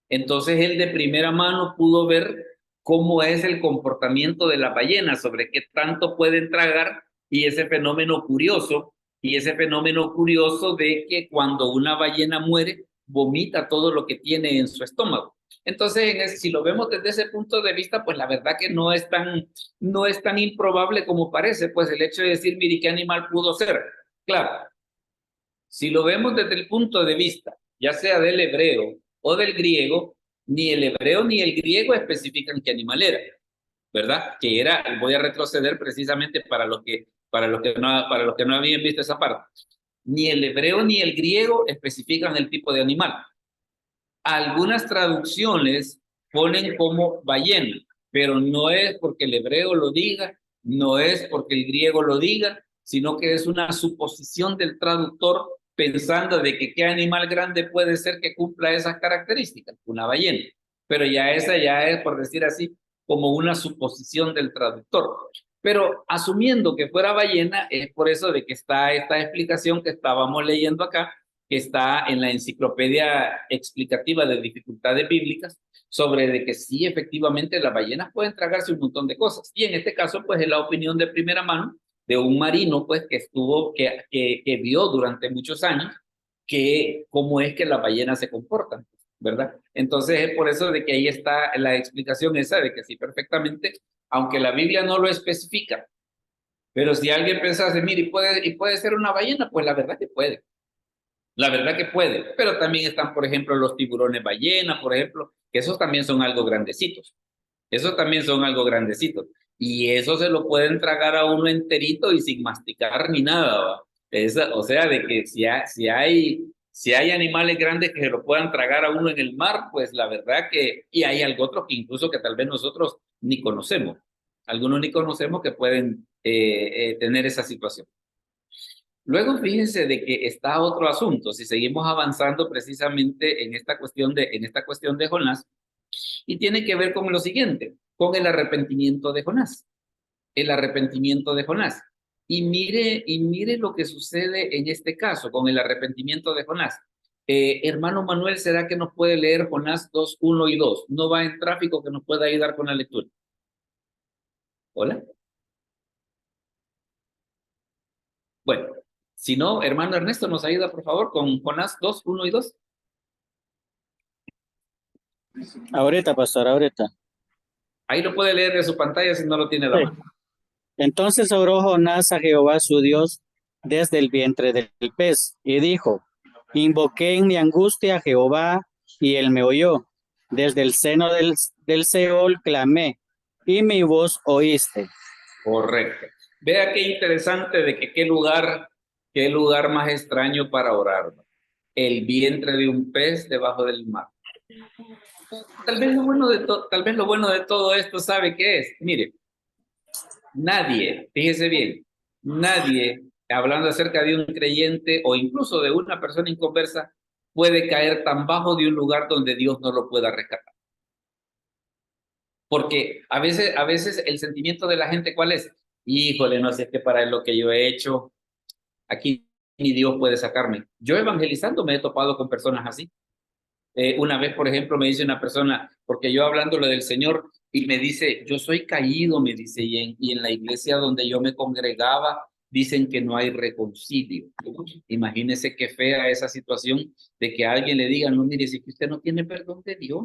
entonces él de primera mano pudo ver cómo es el comportamiento de la ballena, sobre qué tanto pueden tragar y ese fenómeno curioso, de que cuando una ballena muere, vomita todo lo que tiene en su estómago. Entonces, si lo vemos desde ese punto de vista, pues la verdad que no es tan improbable como parece, pues el hecho de decir, mire, ¿qué animal pudo ser? Claro, si lo vemos desde el punto de vista, ya sea del hebreo o del griego, ni el hebreo ni el griego especifican qué animal era, ¿verdad? Que era, voy a retroceder precisamente para los que no habían visto esa parte. Ni el hebreo ni el griego especifican el tipo de animal. Algunas traducciones ponen como ballena, pero no es porque el hebreo lo diga, no es porque el griego lo diga, sino que es una suposición del traductor pensando de que qué animal grande puede ser que cumpla esas características, una ballena. Pero ya esa ya es, por decir así, como una suposición del traductor. Pero asumiendo que fuera ballena, es por eso de que está esta explicación que estábamos leyendo acá, que está en la enciclopedia explicativa de dificultades bíblicas, sobre de que sí, efectivamente, las ballenas pueden tragarse un montón de cosas. Y en este caso, pues, es la opinión de primera mano de un marino, pues, que vio durante muchos años cómo es que las ballenas se comportan, ¿verdad? Entonces, es por eso de que ahí está la explicación esa de que sí, perfectamente, aunque la Biblia no lo especifica, pero si alguien pensase, mire, y puede ser una ballena, pues la verdad que puede. La verdad que puede, pero también están, por ejemplo, los tiburones ballena, por ejemplo, que esos también son algo grandecitos. Esos también son algo grandecitos. Y eso se lo pueden tragar a uno enterito y sin masticar ni nada, ¿va? O sea, de que si hay animales grandes que se lo puedan tragar a uno en el mar, pues la verdad que, y hay algo otro que incluso que tal vez nosotros ni conocemos. Algunos ni conocemos que pueden tener esa situación. Luego fíjense de que está otro asunto, si seguimos avanzando precisamente en esta cuestión de Jonás, y tiene que ver con lo siguiente, con el arrepentimiento de Jonás, el arrepentimiento de Jonás. Y mire lo que sucede en este caso con el arrepentimiento de Jonás. Hermano Manuel, ¿será que nos puede leer Jonás 2, 1 y 2? No va en tráfico que nos pueda ayudar con la lectura. ¿Hola? Bueno, si no, hermano Ernesto, nos ayuda por favor con Jonás 2, 1 y 2. Ahorita, pastor, ahorita. Ahí lo puede leer de su pantalla si no lo tiene a la Sí. mano. Entonces oró Jonás a Jehová su Dios desde el vientre del pez y dijo, invoqué en mi angustia a Jehová y él me oyó. Desde el seno del Seol clamé y mi voz oíste. Correcto. Vea qué interesante de que qué lugar más extraño para orar, ¿no? El vientre de un pez debajo del mar. Tal vez lo bueno de todo esto, ¿sabe qué es? Mire, nadie, fíjese bien, nadie, hablando acerca de un creyente o incluso de una persona inconversa, puede caer tan bajo de un lugar donde Dios no lo pueda rescatar. Porque a veces el sentimiento de la gente, ¿cuál es? Híjole, no sé, es que para lo que yo he hecho, aquí ni Dios puede sacarme. Yo evangelizando me he topado con personas así. Una vez, por ejemplo, me dice una persona, porque yo hablándole del Señor, y me dice, yo soy caído, me dice, y en la iglesia donde yo me congregaba, dicen que no hay reconcilio. Imagínese qué fea esa situación de que a alguien le diga, no, mire, si que usted no tiene perdón de Dios.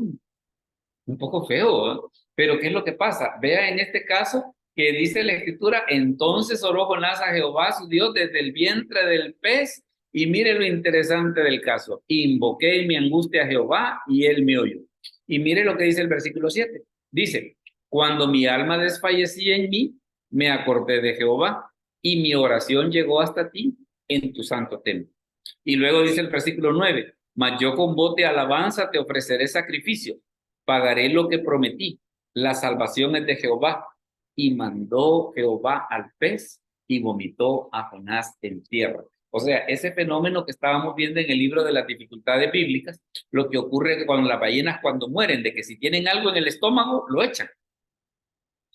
Un poco feo, ¿eh? Pero ¿qué es lo que pasa? Vea en este caso que dice la escritura, entonces oró Jonás a Jehová su Dios desde el vientre del pez, y mire lo interesante del caso, invoqué en mi angustia a Jehová y él me oyó. Y mire lo que dice el versículo 7, dice, cuando mi alma desfallecía en mí, me acordé de Jehová, y mi oración llegó hasta ti en tu santo templo. Y luego dice el versículo 9, mas yo con voz de alabanza te ofreceré sacrificio, pagaré lo que prometí, la salvación es de Jehová. Y mandó Jehová al pez y vomitó a Jonás en tierra. O sea, ese fenómeno que estábamos viendo en el libro de las dificultades bíblicas, lo que ocurre con las ballenas cuando mueren, de que si tienen algo en el estómago, lo echan.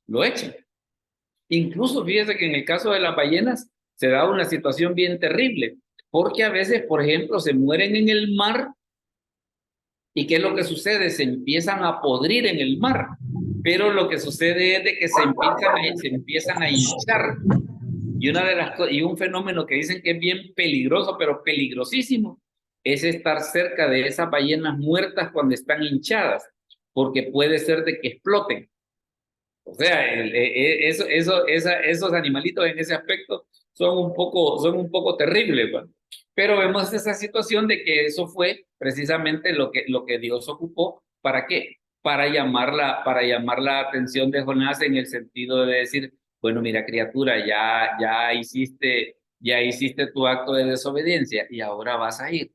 Lo echan. Incluso fíjese que en el caso de las ballenas se da una situación bien terrible, porque a veces, por ejemplo, se mueren en el mar. ¿Y qué es lo que sucede? Se empiezan a podrir en el mar, pero lo que sucede es de que se empiezan a hinchar. Y un fenómeno que dicen que es bien peligroso, pero peligrosísimo, es estar cerca de esas ballenas muertas cuando están hinchadas, porque puede ser de que exploten. O sea, esos animalitos en ese aspecto son un poco terribles, ¿va? Pero vemos esa situación de que eso fue precisamente lo que Dios ocupó. ¿Para qué? Para llamar la atención de Jonás en el sentido de decir, bueno, mira, criatura, ya hiciste tu acto de desobediencia y ahora vas a ir,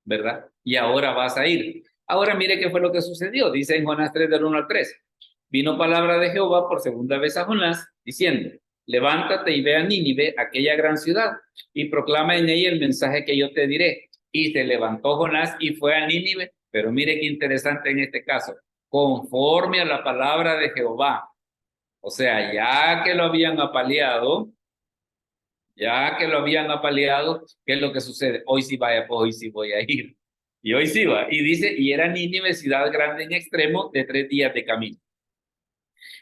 ¿verdad? Y ahora vas a ir. Ahora mire qué fue lo que sucedió. Dice en Jonás 3, del 1 al 3. Vino palabra de Jehová por segunda vez a Jonás, diciendo, levántate y ve a Nínive, aquella gran ciudad, y proclama en ella el mensaje que yo te diré. Y se levantó Jonás y fue a Nínive, pero mire qué interesante en este caso, conforme a la palabra de Jehová. O sea, ¿qué es lo que sucede? Hoy sí vaya, pues hoy sí voy a ir. Y hoy sí va. Y dice, y era Nínive ciudad grande en extremo de 3 días de camino.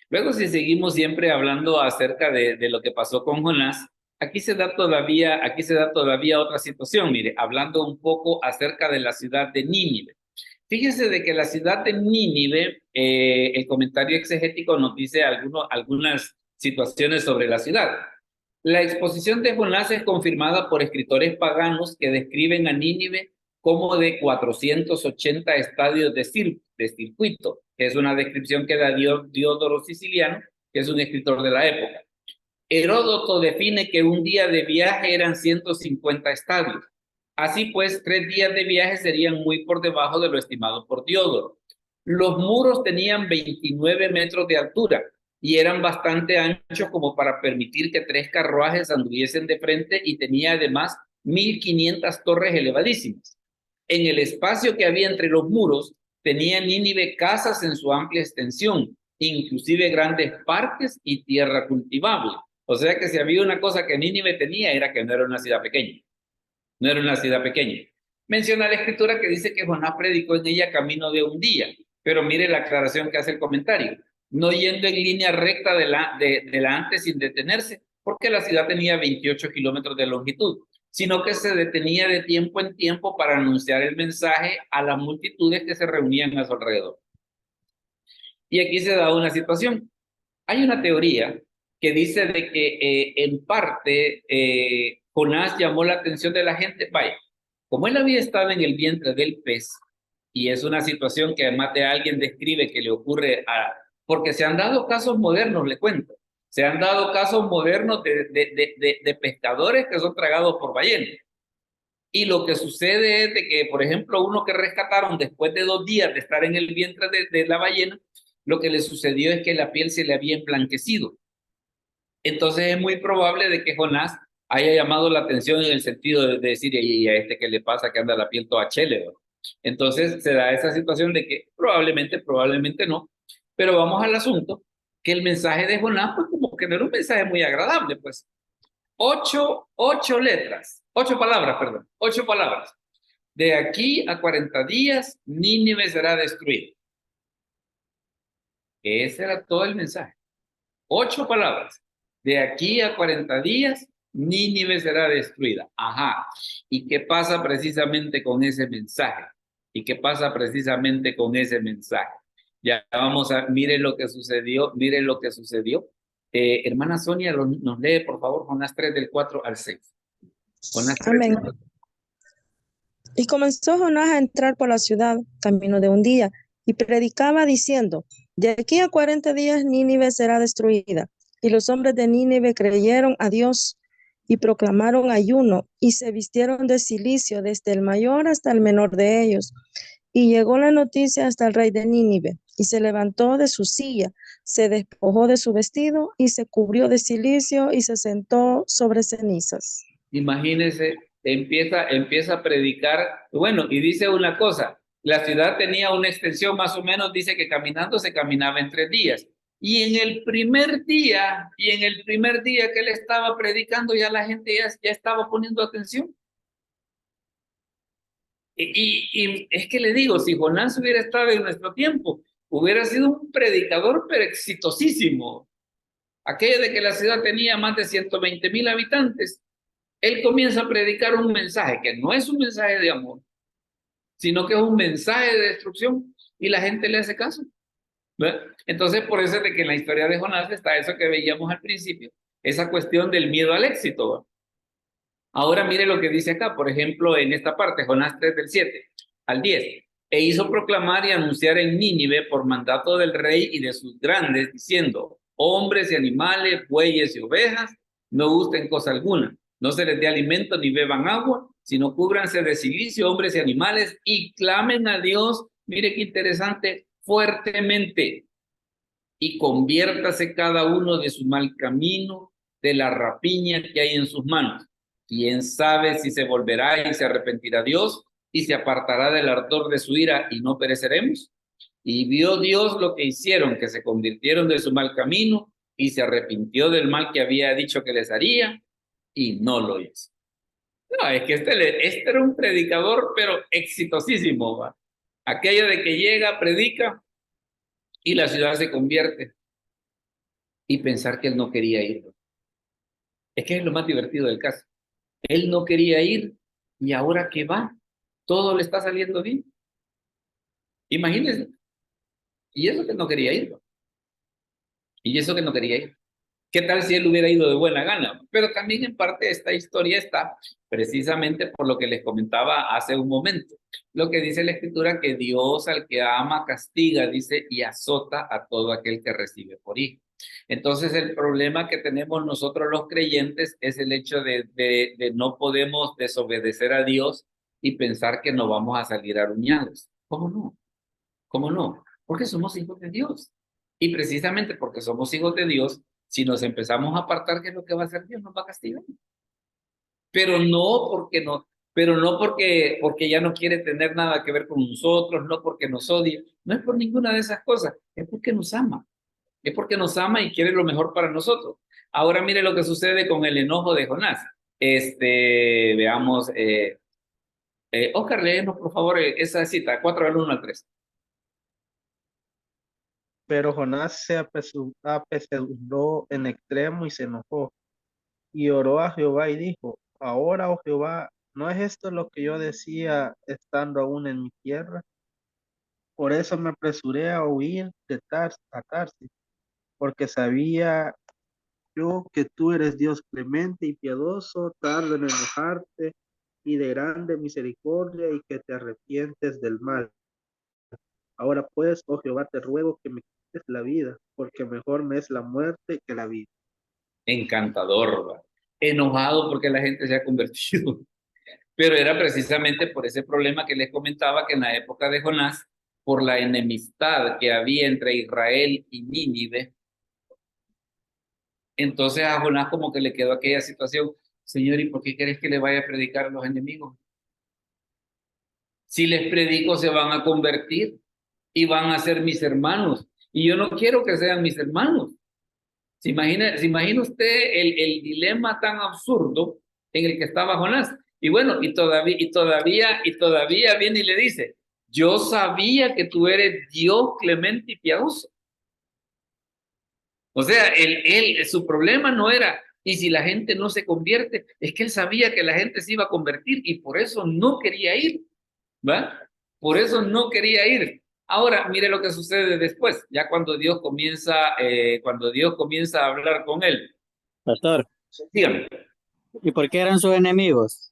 Luego, si seguimos siempre hablando acerca de lo que pasó con Jonás, aquí se da todavía otra situación, mire, hablando un poco acerca de la ciudad de Nínive. Fíjese de que la ciudad de Nínive, el comentario exegético nos dice algunas situaciones sobre la ciudad. La exposición de Jonás es confirmada por escritores paganos que describen a Nínive como de 480 estadios de circuito, que es una descripción que da Diodoro Siciliano, que es un escritor de la época. Heródoto define que un día de viaje eran 150 estadios. Así pues, 3 días de viaje serían muy por debajo de lo estimado por Diodoro. Los muros tenían 29 metros de altura y eran bastante anchos como para permitir que 3 carruajes anduviesen de frente, y tenía además 1500 torres elevadísimas. En el espacio que había entre los muros, tenía Nínive casas en su amplia extensión, inclusive grandes parques y tierra cultivable. O sea que si había una cosa que Nínive tenía, era que no era una ciudad pequeña. No era una ciudad pequeña. Menciona la escritura que dice que Jonás predicó en ella camino de un día, pero mire la aclaración que hace el comentario. No yendo en línea recta delante sin detenerse, porque la ciudad tenía 28 kilómetros de longitud, sino que se detenía de tiempo en tiempo para anunciar el mensaje a las multitudes que se reunían a su alrededor. Y aquí se da una situación. Hay una teoría que dice de que en parte Jonás llamó la atención de la gente. Vaya, como él había estado en el vientre del pez, y es una situación que además de alguien describe que le ocurre porque se han dado casos modernos, le cuento, se han dado casos modernos de pescadores que son tragados por ballenas. Y lo que sucede es de que, por ejemplo, uno que rescataron después de 2 días de estar en el vientre de la ballena, lo que le sucedió es que la piel se le había emblanquecido. Entonces es muy probable de que Jonás haya llamado la atención en el sentido de decir, ¿y a este qué le pasa que anda la piel toda chele? Entonces se da esa situación de que probablemente no, pero vamos al asunto, que el mensaje de Jonás, pues como que no era un mensaje muy agradable, pues. 8 palabras, perdón, 8 palabras. De aquí a 40 días, Nínive será destruida. Ese era todo el mensaje. 8 palabras. De aquí a 40 días, Nínive será destruida. Ajá. ¿Y qué pasa precisamente con ese mensaje? Ya vamos a, mire lo que sucedió, mire lo que sucedió. Hermana Sonia, nos lee, por favor, Jonás 3 del 4 al 6. Jonás 3 Amén. del 4. Y comenzó Jonás a entrar por la ciudad, camino de un día, y predicaba diciendo, de aquí a 40 días Nínive será destruida. Y los hombres de Nínive creyeron a Dios y proclamaron ayuno, y se vistieron de cilicio desde el mayor hasta el menor de ellos. Y llegó la noticia hasta el rey de Nínive, y se levantó de su silla, se despojó de su vestido, y se cubrió de cilicio, y se sentó sobre cenizas. Imagínense, empieza a predicar, bueno, y dice una cosa, la ciudad tenía una extensión más o menos, dice que caminando se caminaba en 3 días. Y en el primer día que él estaba predicando, ya la gente ya estaba poniendo atención. Y es que le digo, si Jonás hubiera estado en nuestro tiempo, hubiera sido un predicador pero exitosísimo. Aquella de que la ciudad tenía más de 120,000 habitantes, él comienza a predicar un mensaje que no es un mensaje de amor, sino que es un mensaje de destrucción y la gente le hace caso. ¿Verdad? Entonces, por eso es de que en la historia de Jonás está eso que veíamos al principio, esa cuestión del miedo al éxito. ¿verdad? Ahora mire lo que dice acá, por ejemplo, en esta parte, Jonás 3 del 7 al 10. E hizo proclamar y anunciar en Nínive por mandato del rey y de sus grandes, diciendo, hombres y animales, bueyes y ovejas, no gusten cosa alguna, no se les dé alimento ni beban agua, sino cúbranse de cilicio, hombres y animales, y clamen a Dios, mire qué interesante, fuertemente, y conviértase cada uno de su mal camino, de la rapiña que hay en sus manos. ¿Quién sabe si se volverá y se arrepentirá Dios y se apartará del ardor de su ira y no pereceremos? Y vio Dios lo que hicieron, que se convirtieron de su mal camino y se arrepintió del mal que había dicho que les haría y no lo hizo. No, es que este era un predicador, pero exitosísimo. ¿va? Aquello de que llega, predica y la ciudad se convierte. Y pensar que él no quería ir. Es que es lo más divertido del caso. Él no quería ir y ahora que va, todo le está saliendo bien. Imagínense. Y eso que no quería ir. Y eso que no quería ir. ¿Qué tal si él hubiera ido de buena gana? Pero también en parte esta historia está precisamente por lo que les comentaba hace un momento. Lo que dice la Escritura, que Dios al que ama castiga, dice, y azota a todo aquel que recibe por hijo. Entonces el problema que tenemos nosotros los creyentes es el hecho de no podemos desobedecer a Dios y pensar que no vamos a salir aruñados. ¿Cómo no? ¿Cómo no? Porque somos hijos de Dios. Y precisamente porque somos hijos de Dios, si nos empezamos a apartar, ¿qué es lo que va a hacer Dios? Nos va a castigar. Pero no porque no, pero no porque ya no quiere tener nada que ver con nosotros, no porque nos odia, no es por ninguna de esas cosas, es porque nos ama. Es porque nos ama y quiere lo mejor para nosotros. Ahora mire lo que sucede con el enojo de Jonás. Veamos, Oscar, léenos por favor esa cita, 4 del 1 al 3. Pero Jonás se apesadumbró en extremo y se enojó, y oró a Jehová y dijo, ahora, oh Jehová, ¿no es esto lo que yo decía estando aún en mi tierra? Por eso me apresuré a huir a Tarsis, porque sabía yo que tú eres Dios clemente y piadoso, tardo en enojarte y de grande misericordia, y que te arrepientes del mal. Ahora pues, oh Jehová, te ruego que me quites la vida, porque mejor me es la muerte que la vida. Encantador, ¿va? Enojado porque la gente se ha convertido. Pero era precisamente por ese problema que les comentaba, que en la época de Jonás, por la enemistad que había entre Israel y Nínive, entonces a Jonás como que le quedó aquella situación, Señor, ¿y por qué querés que le vaya a predicar a los enemigos? Si les predico se van a convertir y van a ser mis hermanos, y yo no quiero que sean mis hermanos. ¿Se imagina usted el dilema tan absurdo en el que estaba Jonás? Y bueno, y todavía viene y le dice, yo sabía que tú eres Dios clemente y piadoso. O sea, su problema no era, y si la gente no se convierte, es que él sabía que la gente se iba a convertir y por eso no quería ir, ¿va? Por eso no quería ir. Ahora, mire lo que sucede después, ya cuando Dios comienza a hablar con él. Pastor, Dígame, ¿y por qué eran sus enemigos?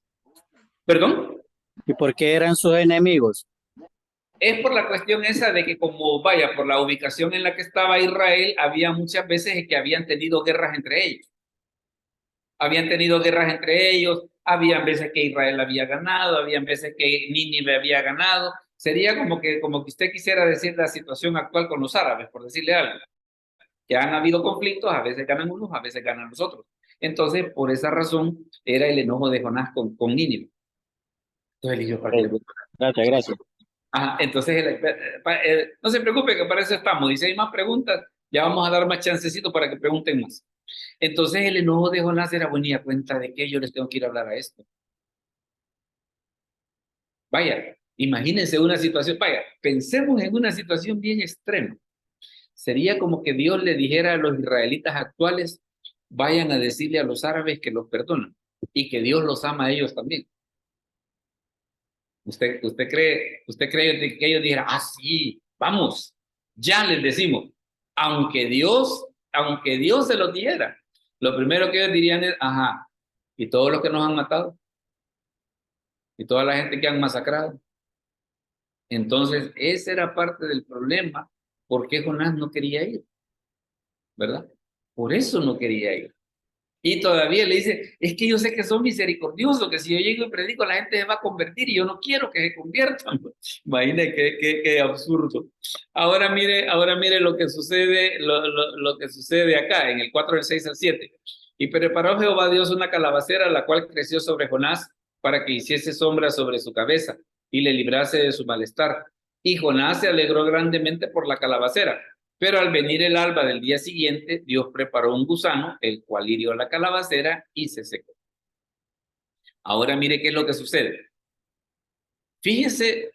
¿perdón? ¿Y por qué eran sus enemigos? Es por la cuestión esa de que como, vaya, por la ubicación en la que estaba Israel, había muchas veces que habían tenido guerras entre ellos. Habían veces que Israel había ganado, habían veces que Nínive había ganado. Sería como que usted quisiera decir la situación actual con los árabes, por decirle algo. Que han habido conflictos, a veces ganan unos, a veces ganan los otros. Entonces, por esa razón, era el enojo de Jonás con Nínive. Entonces él dijo, ¿para qué le voy a pagar? Gracias, gracias. Ajá, entonces, no se preocupe que para eso estamos. Y si hay más preguntas, ya vamos a dar más chancecito para que pregunten más. Entonces el enojo de Jonás era, bueno, y a cuenta de que yo les tengo que ir a hablar a esto. Vaya, imagínense una situación, vaya, pensemos en una situación bien extrema. Sería como que Dios le dijera a los israelitas actuales, vayan a decirle a los árabes que los perdonan y que Dios los ama a ellos también. ¿Usted cree que ellos dijeran, ah, sí, vamos, ya les decimos, aunque Dios se los diera, lo primero que ellos dirían es, ajá, y todos los que nos han matado, y toda la gente que han masacrado. Entonces, ese era parte del problema, por qué Jonás no quería ir, ¿verdad? Por eso no quería ir. Y todavía le dice, es que yo sé que son misericordiosos, que si yo llego y predico, la gente se va a convertir y yo no quiero que se conviertan. Imagine qué absurdo. Ahora mire lo que sucede, lo que sucede acá, en el 4, del 6 al 7. Y preparó Jehová Dios una calabacera, la cual creció sobre Jonás, para que hiciese sombra sobre su cabeza, y le librase de su malestar. Y Jonás se alegró grandemente por la calabacera. Pero al venir el alba del día siguiente, Dios preparó un gusano, el cual hirió la calabacera y se secó. Ahora mire qué es lo que sucede. Fíjese,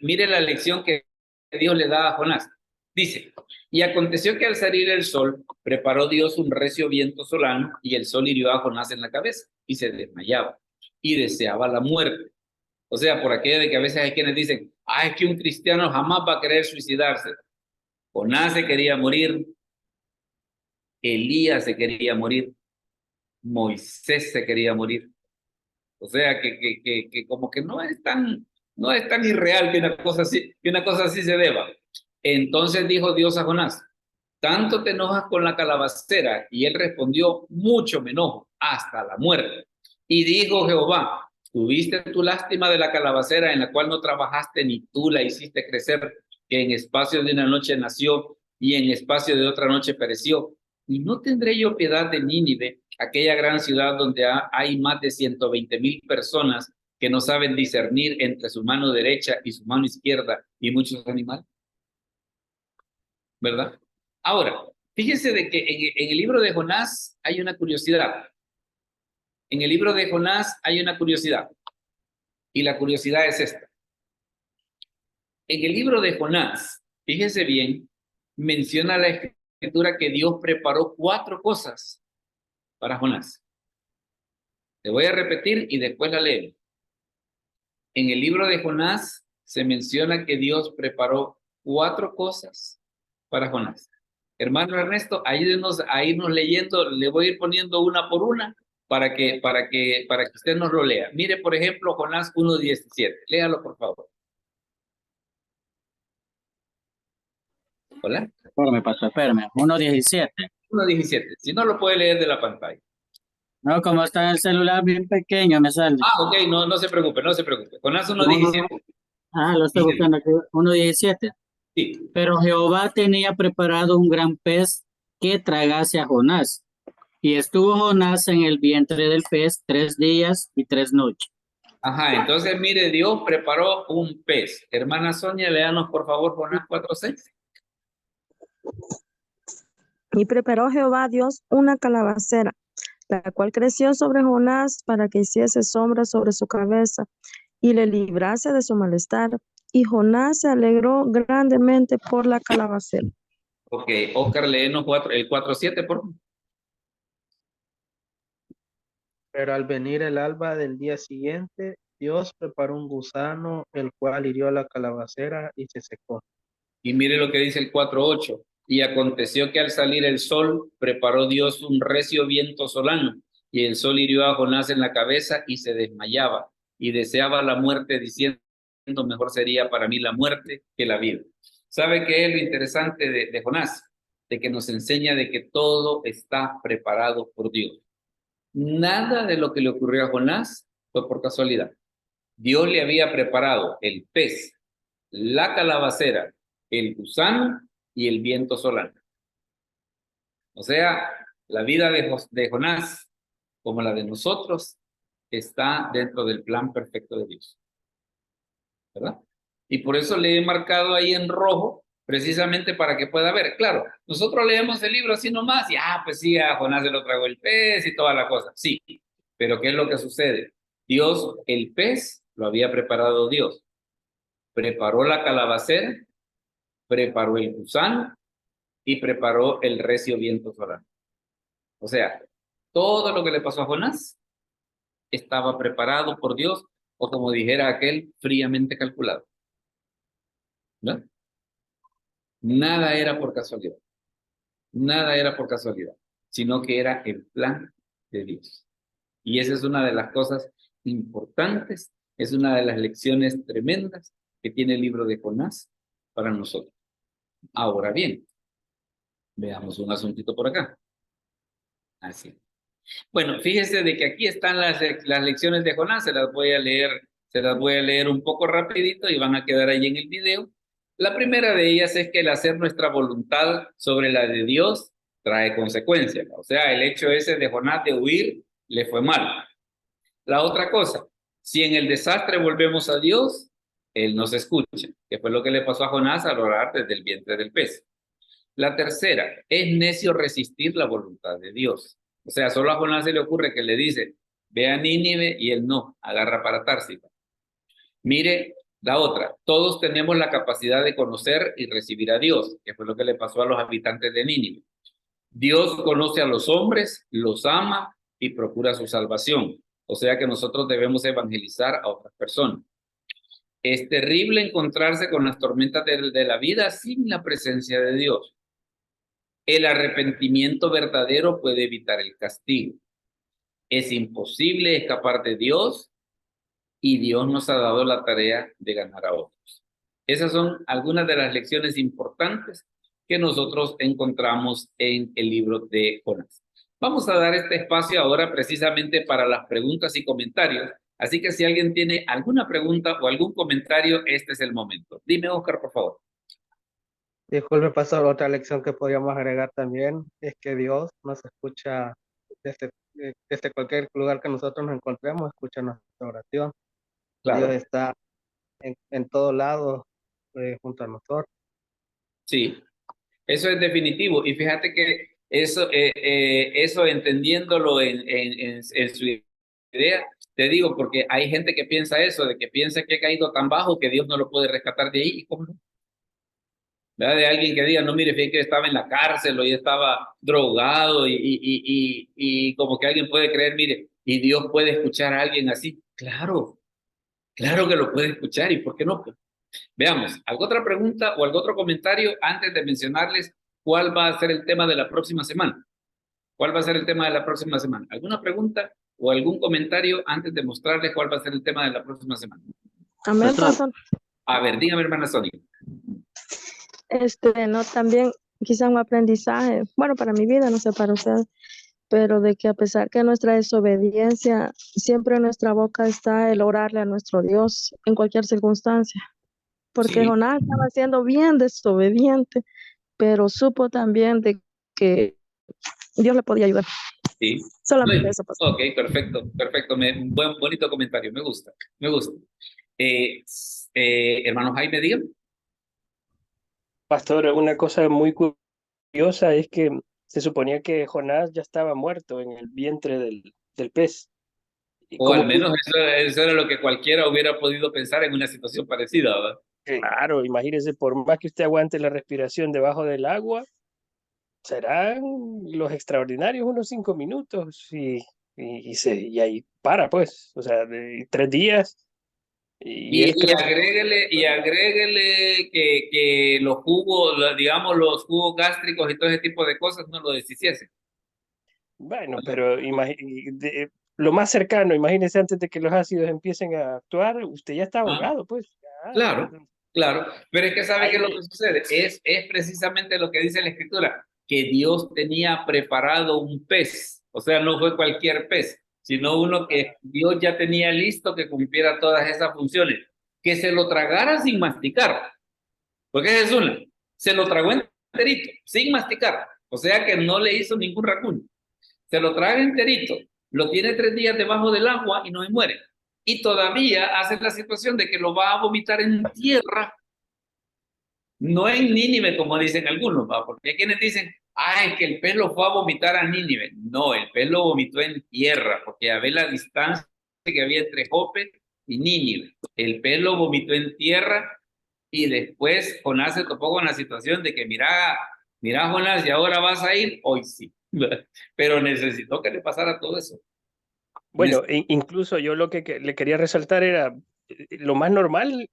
mire la lección que Dios le da a Jonás. Dice, y aconteció que al salir el sol, preparó Dios un recio viento solano, y el sol hirió a Jonás en la cabeza, y se desmayaba, y deseaba la muerte. O sea, por aquello de que a veces hay quienes dicen, ah, es que un cristiano jamás va a querer suicidarse. Jonás se quería morir, Elías se quería morir, Moisés se quería morir. O sea, que como que no es tan irreal que una cosa así se deba. Entonces dijo Dios a Jonás, tanto te enojas con la calabacera, y él respondió, mucho me enojo, hasta la muerte. Y dijo Jehová, tuviste tu lástima de la calabacera en la cual no trabajaste ni tú la hiciste crecer, que en espacio de una noche nació y en espacio de otra noche pereció. Y no tendré yo piedad de Nínive, aquella gran ciudad donde hay más de 120,000 personas que no saben discernir entre su mano derecha y su mano izquierda y muchos animales, ¿verdad? Ahora, fíjese de que en el libro de Jonás hay una curiosidad. En el libro de Jonás hay una curiosidad. Y la curiosidad es esta. En el libro de Jonás, fíjese bien, menciona la escritura que Dios preparó 4 cosas para Jonás. Le voy a repetir y después la leo. En el libro de Jonás se menciona que Dios preparó 4 cosas para Jonás. Hermano Ernesto, ayúdenos a irnos leyendo, le voy a ir poniendo una por una para que usted nos lo lea. Mire, por ejemplo, Jonás 1:17. Léalo, por favor. Hola. Espérame, pastor, espérame. 1:17. 1:17. Si no, lo puede leer de la pantalla. No, como está en el celular bien pequeño, me sale. Ah, ok, no se preocupe, no se preocupe. Jonás 1:17. Ah, lo estoy buscando aquí. 1:17. Sí. Pero Jehová tenía preparado un gran pez que tragase a Jonás. Y estuvo Jonás en el vientre del pez 3 días y 3 noches. Ajá, entonces mire, Dios preparó un pez. Hermana Sonia, léanos por favor Jonás 4:6. Y preparó Jehová Dios una calabacera, la cual creció sobre Jonás para que hiciese sombra sobre su cabeza y le librase de su malestar. Y Jonás se alegró grandemente por la calabacera. Ok, Oscar, léenos el 4:7, por favor. Pero al venir el alba del día siguiente, Dios preparó un gusano, el cual hirió a la calabacera y se secó. Y mire lo que dice el 4:8. Y aconteció que al salir el sol, preparó Dios un recio viento solano, y el sol hirió a Jonás en la cabeza y se desmayaba, y deseaba la muerte, diciendo, mejor sería para mí la muerte que la vida. ¿Sabe qué es lo interesante de Jonás? De que nos enseña de que todo está preparado por Dios. Nada de lo que le ocurrió a Jonás fue por casualidad. Dios le había preparado el pez, la calabacera, el gusano y el viento solano. O sea, la vida de Jonás, como la de nosotros, está dentro del plan perfecto de Dios. ¿Verdad? Y por eso le he marcado ahí en rojo, precisamente para que pueda ver. Claro, nosotros leemos el libro así nomás y, pues sí, a Jonás se lo tragó el pez y toda la cosa. Sí, pero ¿qué es lo que sucede? Dios, el pez, lo había preparado Dios. Preparó la calabacera, preparó el gusano y preparó el recio viento solano. O sea, todo lo que le pasó a Jonás estaba preparado por Dios, o como dijera aquel, fríamente calculado. ¿No? Nada era por casualidad. Nada era por casualidad, sino que era el plan de Dios. Y esa es una de las cosas importantes, es una de las lecciones tremendas que tiene el libro de Jonás para nosotros. Ahora bien, veamos un asuntito por acá. Así. Bueno, fíjese de que aquí están las lecciones de Jonás, se las voy a leer un poco rapidito y van a quedar ahí en el video. La primera de ellas es que el hacer nuestra voluntad sobre la de Dios trae consecuencias. O sea, el hecho ese de Jonás de huir le fue mal. La otra cosa, si en el desastre volvemos a Dios, Él nos escucha, que fue lo que le pasó a Jonás al orar desde el vientre del pez. La tercera, es necio resistir la voluntad de Dios. O sea, solo a Jonás se le ocurre que le dice, ve a Nínive y él no, agarra para Társida. Mire la otra, todos tenemos la capacidad de conocer y recibir a Dios, que fue lo que le pasó a los habitantes de Nínive. Dios conoce a los hombres, los ama y procura su salvación. O sea que nosotros debemos evangelizar a otras personas. Es terrible encontrarse con las tormentas de la vida sin la presencia de Dios. El arrepentimiento verdadero puede evitar el castigo. Es imposible escapar de Dios y Dios nos ha dado la tarea de ganar a otros. Esas son algunas de las lecciones importantes que nosotros encontramos en el libro de Jonás. Vamos a dar este espacio ahora precisamente para las preguntas y comentarios. Así que si alguien tiene alguna pregunta o algún comentario, este es el momento. Dime, Oscar, por favor. Disculpe, pastor, otra lección que podríamos agregar también es que Dios nos escucha desde cualquier lugar que nosotros nos encontremos, escucha nuestra oración. Dios Claro. está en todo lado junto a nosotros. Sí, eso es definitivo. Y fíjate que eso entendiéndolo en su idea, te digo, porque hay gente que piensa eso, de que piensa que ha caído tan bajo que Dios no lo puede rescatar de ahí. ¿Y cómo no? ¿Verdad? De alguien que diga, no, mire, fíjate que estaba en la cárcel o ya estaba drogado y como que alguien puede creer, mire, y Dios puede escuchar a alguien así. Claro, claro que lo puede escuchar. ¿Y por qué no? Veamos, ¿alguna otra pregunta o algún otro comentario antes de mencionarles cuál va a ser el tema de la próxima semana? ¿Cuál va a ser el tema de la próxima semana? ¿Alguna pregunta o algún comentario antes de mostrarles cuál va a ser el tema de la próxima semana? Amén, pastor. A ver, dígame, hermana Sonia. No, también quizá un aprendizaje, bueno, para mi vida, no sé para usted, pero de que a pesar que nuestra desobediencia, siempre en nuestra boca está el orarle a nuestro Dios en cualquier circunstancia, porque Sí, Jonás estaba siendo bien desobediente, pero supo también de que Dios le podía ayudar. sí. Solamente eso, pastor. Ok, perfecto, perfecto. Un bonito comentario, me gusta, me gusta. Hermano Jaime, dígame. Pastor, una cosa muy curiosa es que se suponía que Jonás ya estaba muerto en el vientre del pez. ¿Y O al cómo pudo? menos eso era lo que cualquiera hubiera podido pensar en una situación parecida, ¿verdad? Claro, imagínese, por más que usted aguante la respiración debajo del agua, serán los extraordinarios unos 5 minutos y ahí para, pues. O sea, de 3 días Y él creo Y agréguele que los jugos, digamos, los jugos gástricos y todo ese tipo de cosas no lo deshiciesen. bueno, pero lo más cercano, imagínese antes de que los ácidos empiecen a actuar, usted ya está Ah, ahogado, pues. claro, claro. Pero es que ¿sabe qué es lo Ahí, que sucede? Es precisamente lo que dice la Escritura, que Dios tenía preparado un pez. O sea, no fue cualquier pez, sino uno que Dios ya tenía listo que cumpliera todas esas funciones. Que se lo tragara sin masticar. Porque esa es una. Se lo tragó enterito, sin masticar. O sea que no le hizo ningún rasguño. Se lo traga enterito, lo tiene 3 días debajo del agua y no se muere. Y todavía hace la situación de que lo va a vomitar en tierra, no en Nínive, como dicen algunos, ¿va? Porque hay quienes dicen, es que el pez lo fue a vomitar a Nínive. No, el pez lo vomitó en tierra, porque ya ve la distancia que había entre Jope y Nínive. El pez lo vomitó en tierra y después Jonás se topó con la situación de que, mira Jonás, ¿y ahora vas a ir? Hoy sí. Pero necesitó que le pasara todo eso. bueno, incluso yo lo que le quería resaltar era, lo más normal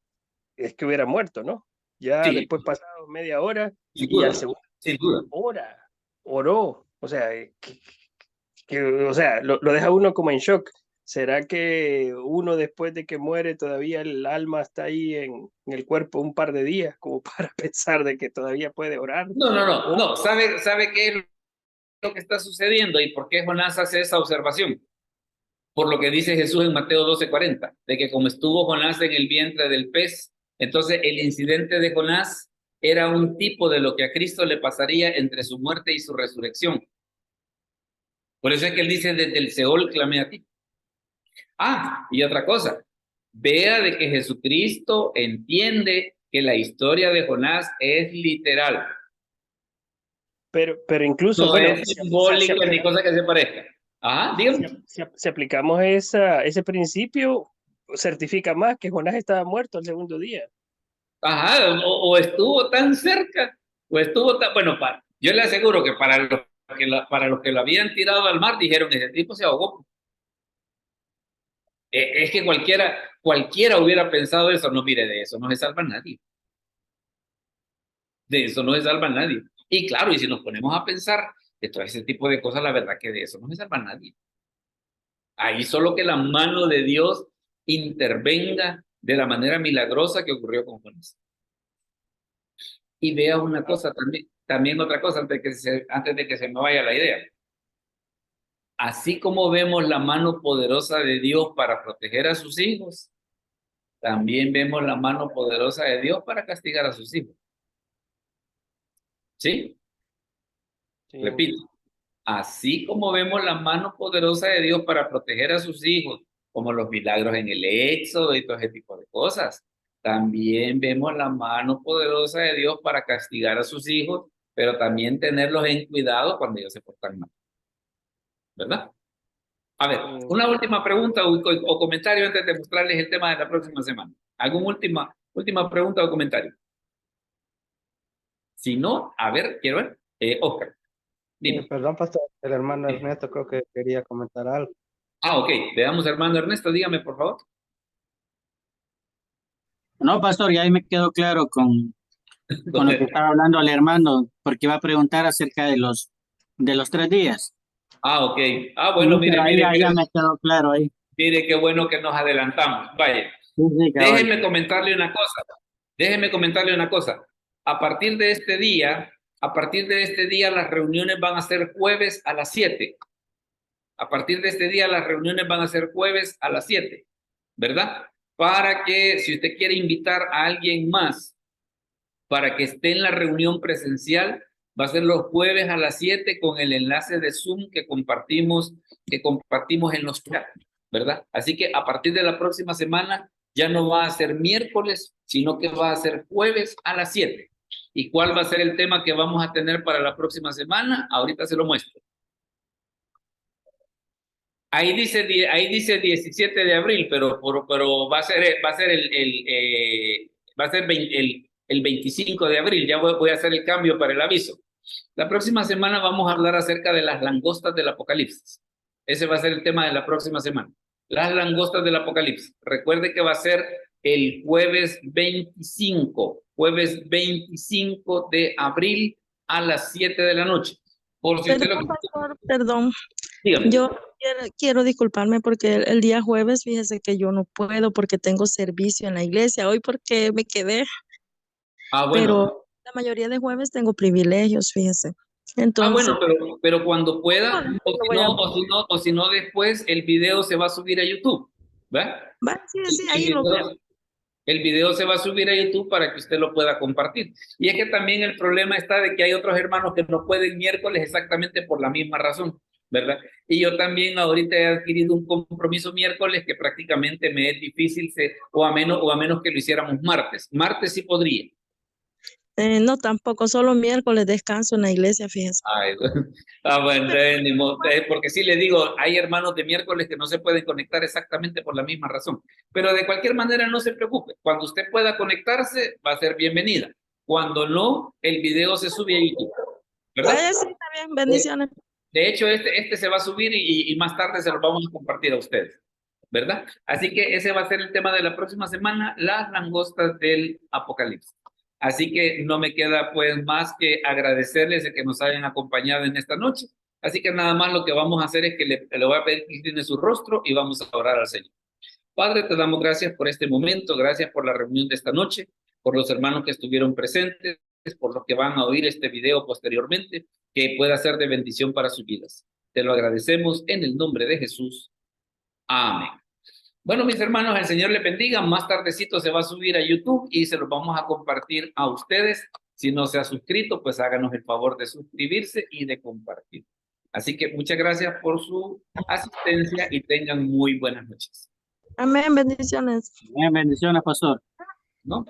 es que hubiera muerto, ¿no? Ya Sí, después pasado media hora sin y duda, al segundo sin duda. hora oró, o sea, o sea, lo deja uno como en shock. ¿Será que uno después de que muere todavía el alma está ahí en el cuerpo un par de días como para pensar de que todavía puede orar? No. ¿Sabe qué es lo que está sucediendo y por qué Jonás hace esa observación? Por lo que dice Jesús en Mateo 12:40, de que como estuvo Jonás en el vientre del pez, entonces el incidente de Jonás era un tipo de lo que a Cristo le pasaría entre su muerte y su resurrección. Por eso es que él dice, desde el Seol clamé a ti. Y otra cosa, vea de que Jesucristo entiende que la historia de Jonás es literal, Pero incluso, no bueno, es simbólica ni cosa que se parezca. Dígame. si aplicamos ese principio, certifica más que Jonás estaba muerto el segundo día. O estuvo tan cerca, o estuvo tan, bueno, yo le aseguro que para los que lo habían tirado al mar, dijeron, ese tipo se ahogó. Es que cualquiera hubiera pensado eso. No, mire, de eso no se salva nadie. De eso no se salva nadie. Y claro, y si nos ponemos a pensar de todo ese tipo de cosas, la verdad que de eso no se salva nadie. Ahí solo que la mano de Dios intervenga de la manera milagrosa que ocurrió con Jonás. Y vea una cosa también otra cosa antes de que se me vaya la idea. Así como vemos la mano poderosa de Dios para proteger a sus hijos, también vemos la mano poderosa de Dios para castigar a sus hijos. ¿Sí? Sí. Repito, así como vemos la mano poderosa de Dios para proteger a sus hijos, como los milagros en el Éxodo y todo ese tipo de cosas, también vemos la mano poderosa de Dios para castigar a sus hijos, pero también tenerlos en cuidado cuando ellos se portan mal. ¿Verdad? A ver, una última pregunta o comentario antes de mostrarles el tema de la próxima semana. ¿Alguna última pregunta o comentario? Si no, a ver, quiero ver. Oscar, dime. Perdón, pastor, el hermano Ernesto creo que quería comentar algo. Ok, le damos a hermano Ernesto, dígame por favor. No, pastor, ya ahí me quedó claro con lo que estaba hablando al hermano, porque iba a preguntar acerca de los 3 días. Ok. Bueno, Sí, pero ahí mire, ya me quedó claro ahí. mire qué bueno que nos adelantamos. Vaya, Sí, cabal. déjenme comentarle una cosa. Déjenme comentarle una cosa. A partir de este día, las reuniones van a ser jueves a las 7. A partir de este día, las reuniones van a ser jueves a las 7, ¿verdad? Para que, si usted quiere invitar a alguien más para que esté en la reunión presencial, va a ser los jueves a las 7 con el enlace de Zoom que compartimos en los chats, ¿verdad? Así que a partir de la próxima semana ya no va a ser miércoles, sino que va a ser jueves a las 7. ¿Y cuál va a ser el tema que vamos a tener para la próxima semana? Ahorita se lo muestro. Ahí dice 17 de abril, pero va a ser el 25 de abril. Ya voy a hacer el cambio para el aviso. La próxima semana vamos a hablar acerca de las langostas del Apocalipsis. Ese va a ser el tema de la próxima semana. Las langostas del Apocalipsis. Recuerde que va a ser el jueves 25 de abril a las 7 de la noche. Por si usted lo Perdón, pastor, perdón. dígame. Yo quiero disculparme porque el día jueves, fíjese que yo no puedo porque tengo servicio en la iglesia. Hoy porque me quedé, Bueno. pero la mayoría de jueves tengo privilegios, fíjese. Entonces, Bueno, pero cuando pueda, no, o lo si voy a- no, o si no después el video se va a subir a YouTube, ¿va? Va, sí, sí, El ahí lo veo. video, el video se va a subir a YouTube para que usted lo pueda compartir. Y es que también el problema está de que hay otros hermanos que no pueden miércoles exactamente por la misma razón, ¿verdad? Y yo también ahorita he adquirido un compromiso miércoles que prácticamente me es difícil, o a menos que lo hiciéramos martes. Martes sí podría. No, tampoco, solo miércoles descanso en la iglesia, fíjese. Ay, bueno, ni modo, porque sí le digo, hay hermanos de miércoles que no se pueden conectar exactamente por la misma razón. Pero de cualquier manera no se preocupe. Cuando usted pueda conectarse, va a ser bienvenida. Cuando no, el video se sube a YouTube, ¿verdad? Sí, está bien, bendiciones. De hecho, este se va a subir y más tarde se lo vamos a compartir a ustedes, ¿verdad? Así que ese va a ser el tema de la próxima semana, las langostas del Apocalipsis. Así que no me queda pues más que agradecerles de que nos hayan acompañado en esta noche. Así que nada más lo que vamos a hacer es que le voy a pedir que incline su rostro y vamos a orar al Señor. Padre, te damos gracias por este momento, gracias por la reunión de esta noche, por los hermanos que estuvieron presentes, por los que van a oír este video posteriormente, que pueda ser de bendición para sus vidas. Te lo agradecemos en el nombre de Jesús. Amén. Bueno, mis hermanos, el Señor le bendiga. Más tardecito se va a subir a YouTube y se los vamos a compartir a ustedes. Si no se ha suscrito, pues háganos el favor de suscribirse y de compartir. Así que muchas gracias por su asistencia y tengan muy buenas noches. Amén, bendiciones. Bendiciones, pastor. ¿No?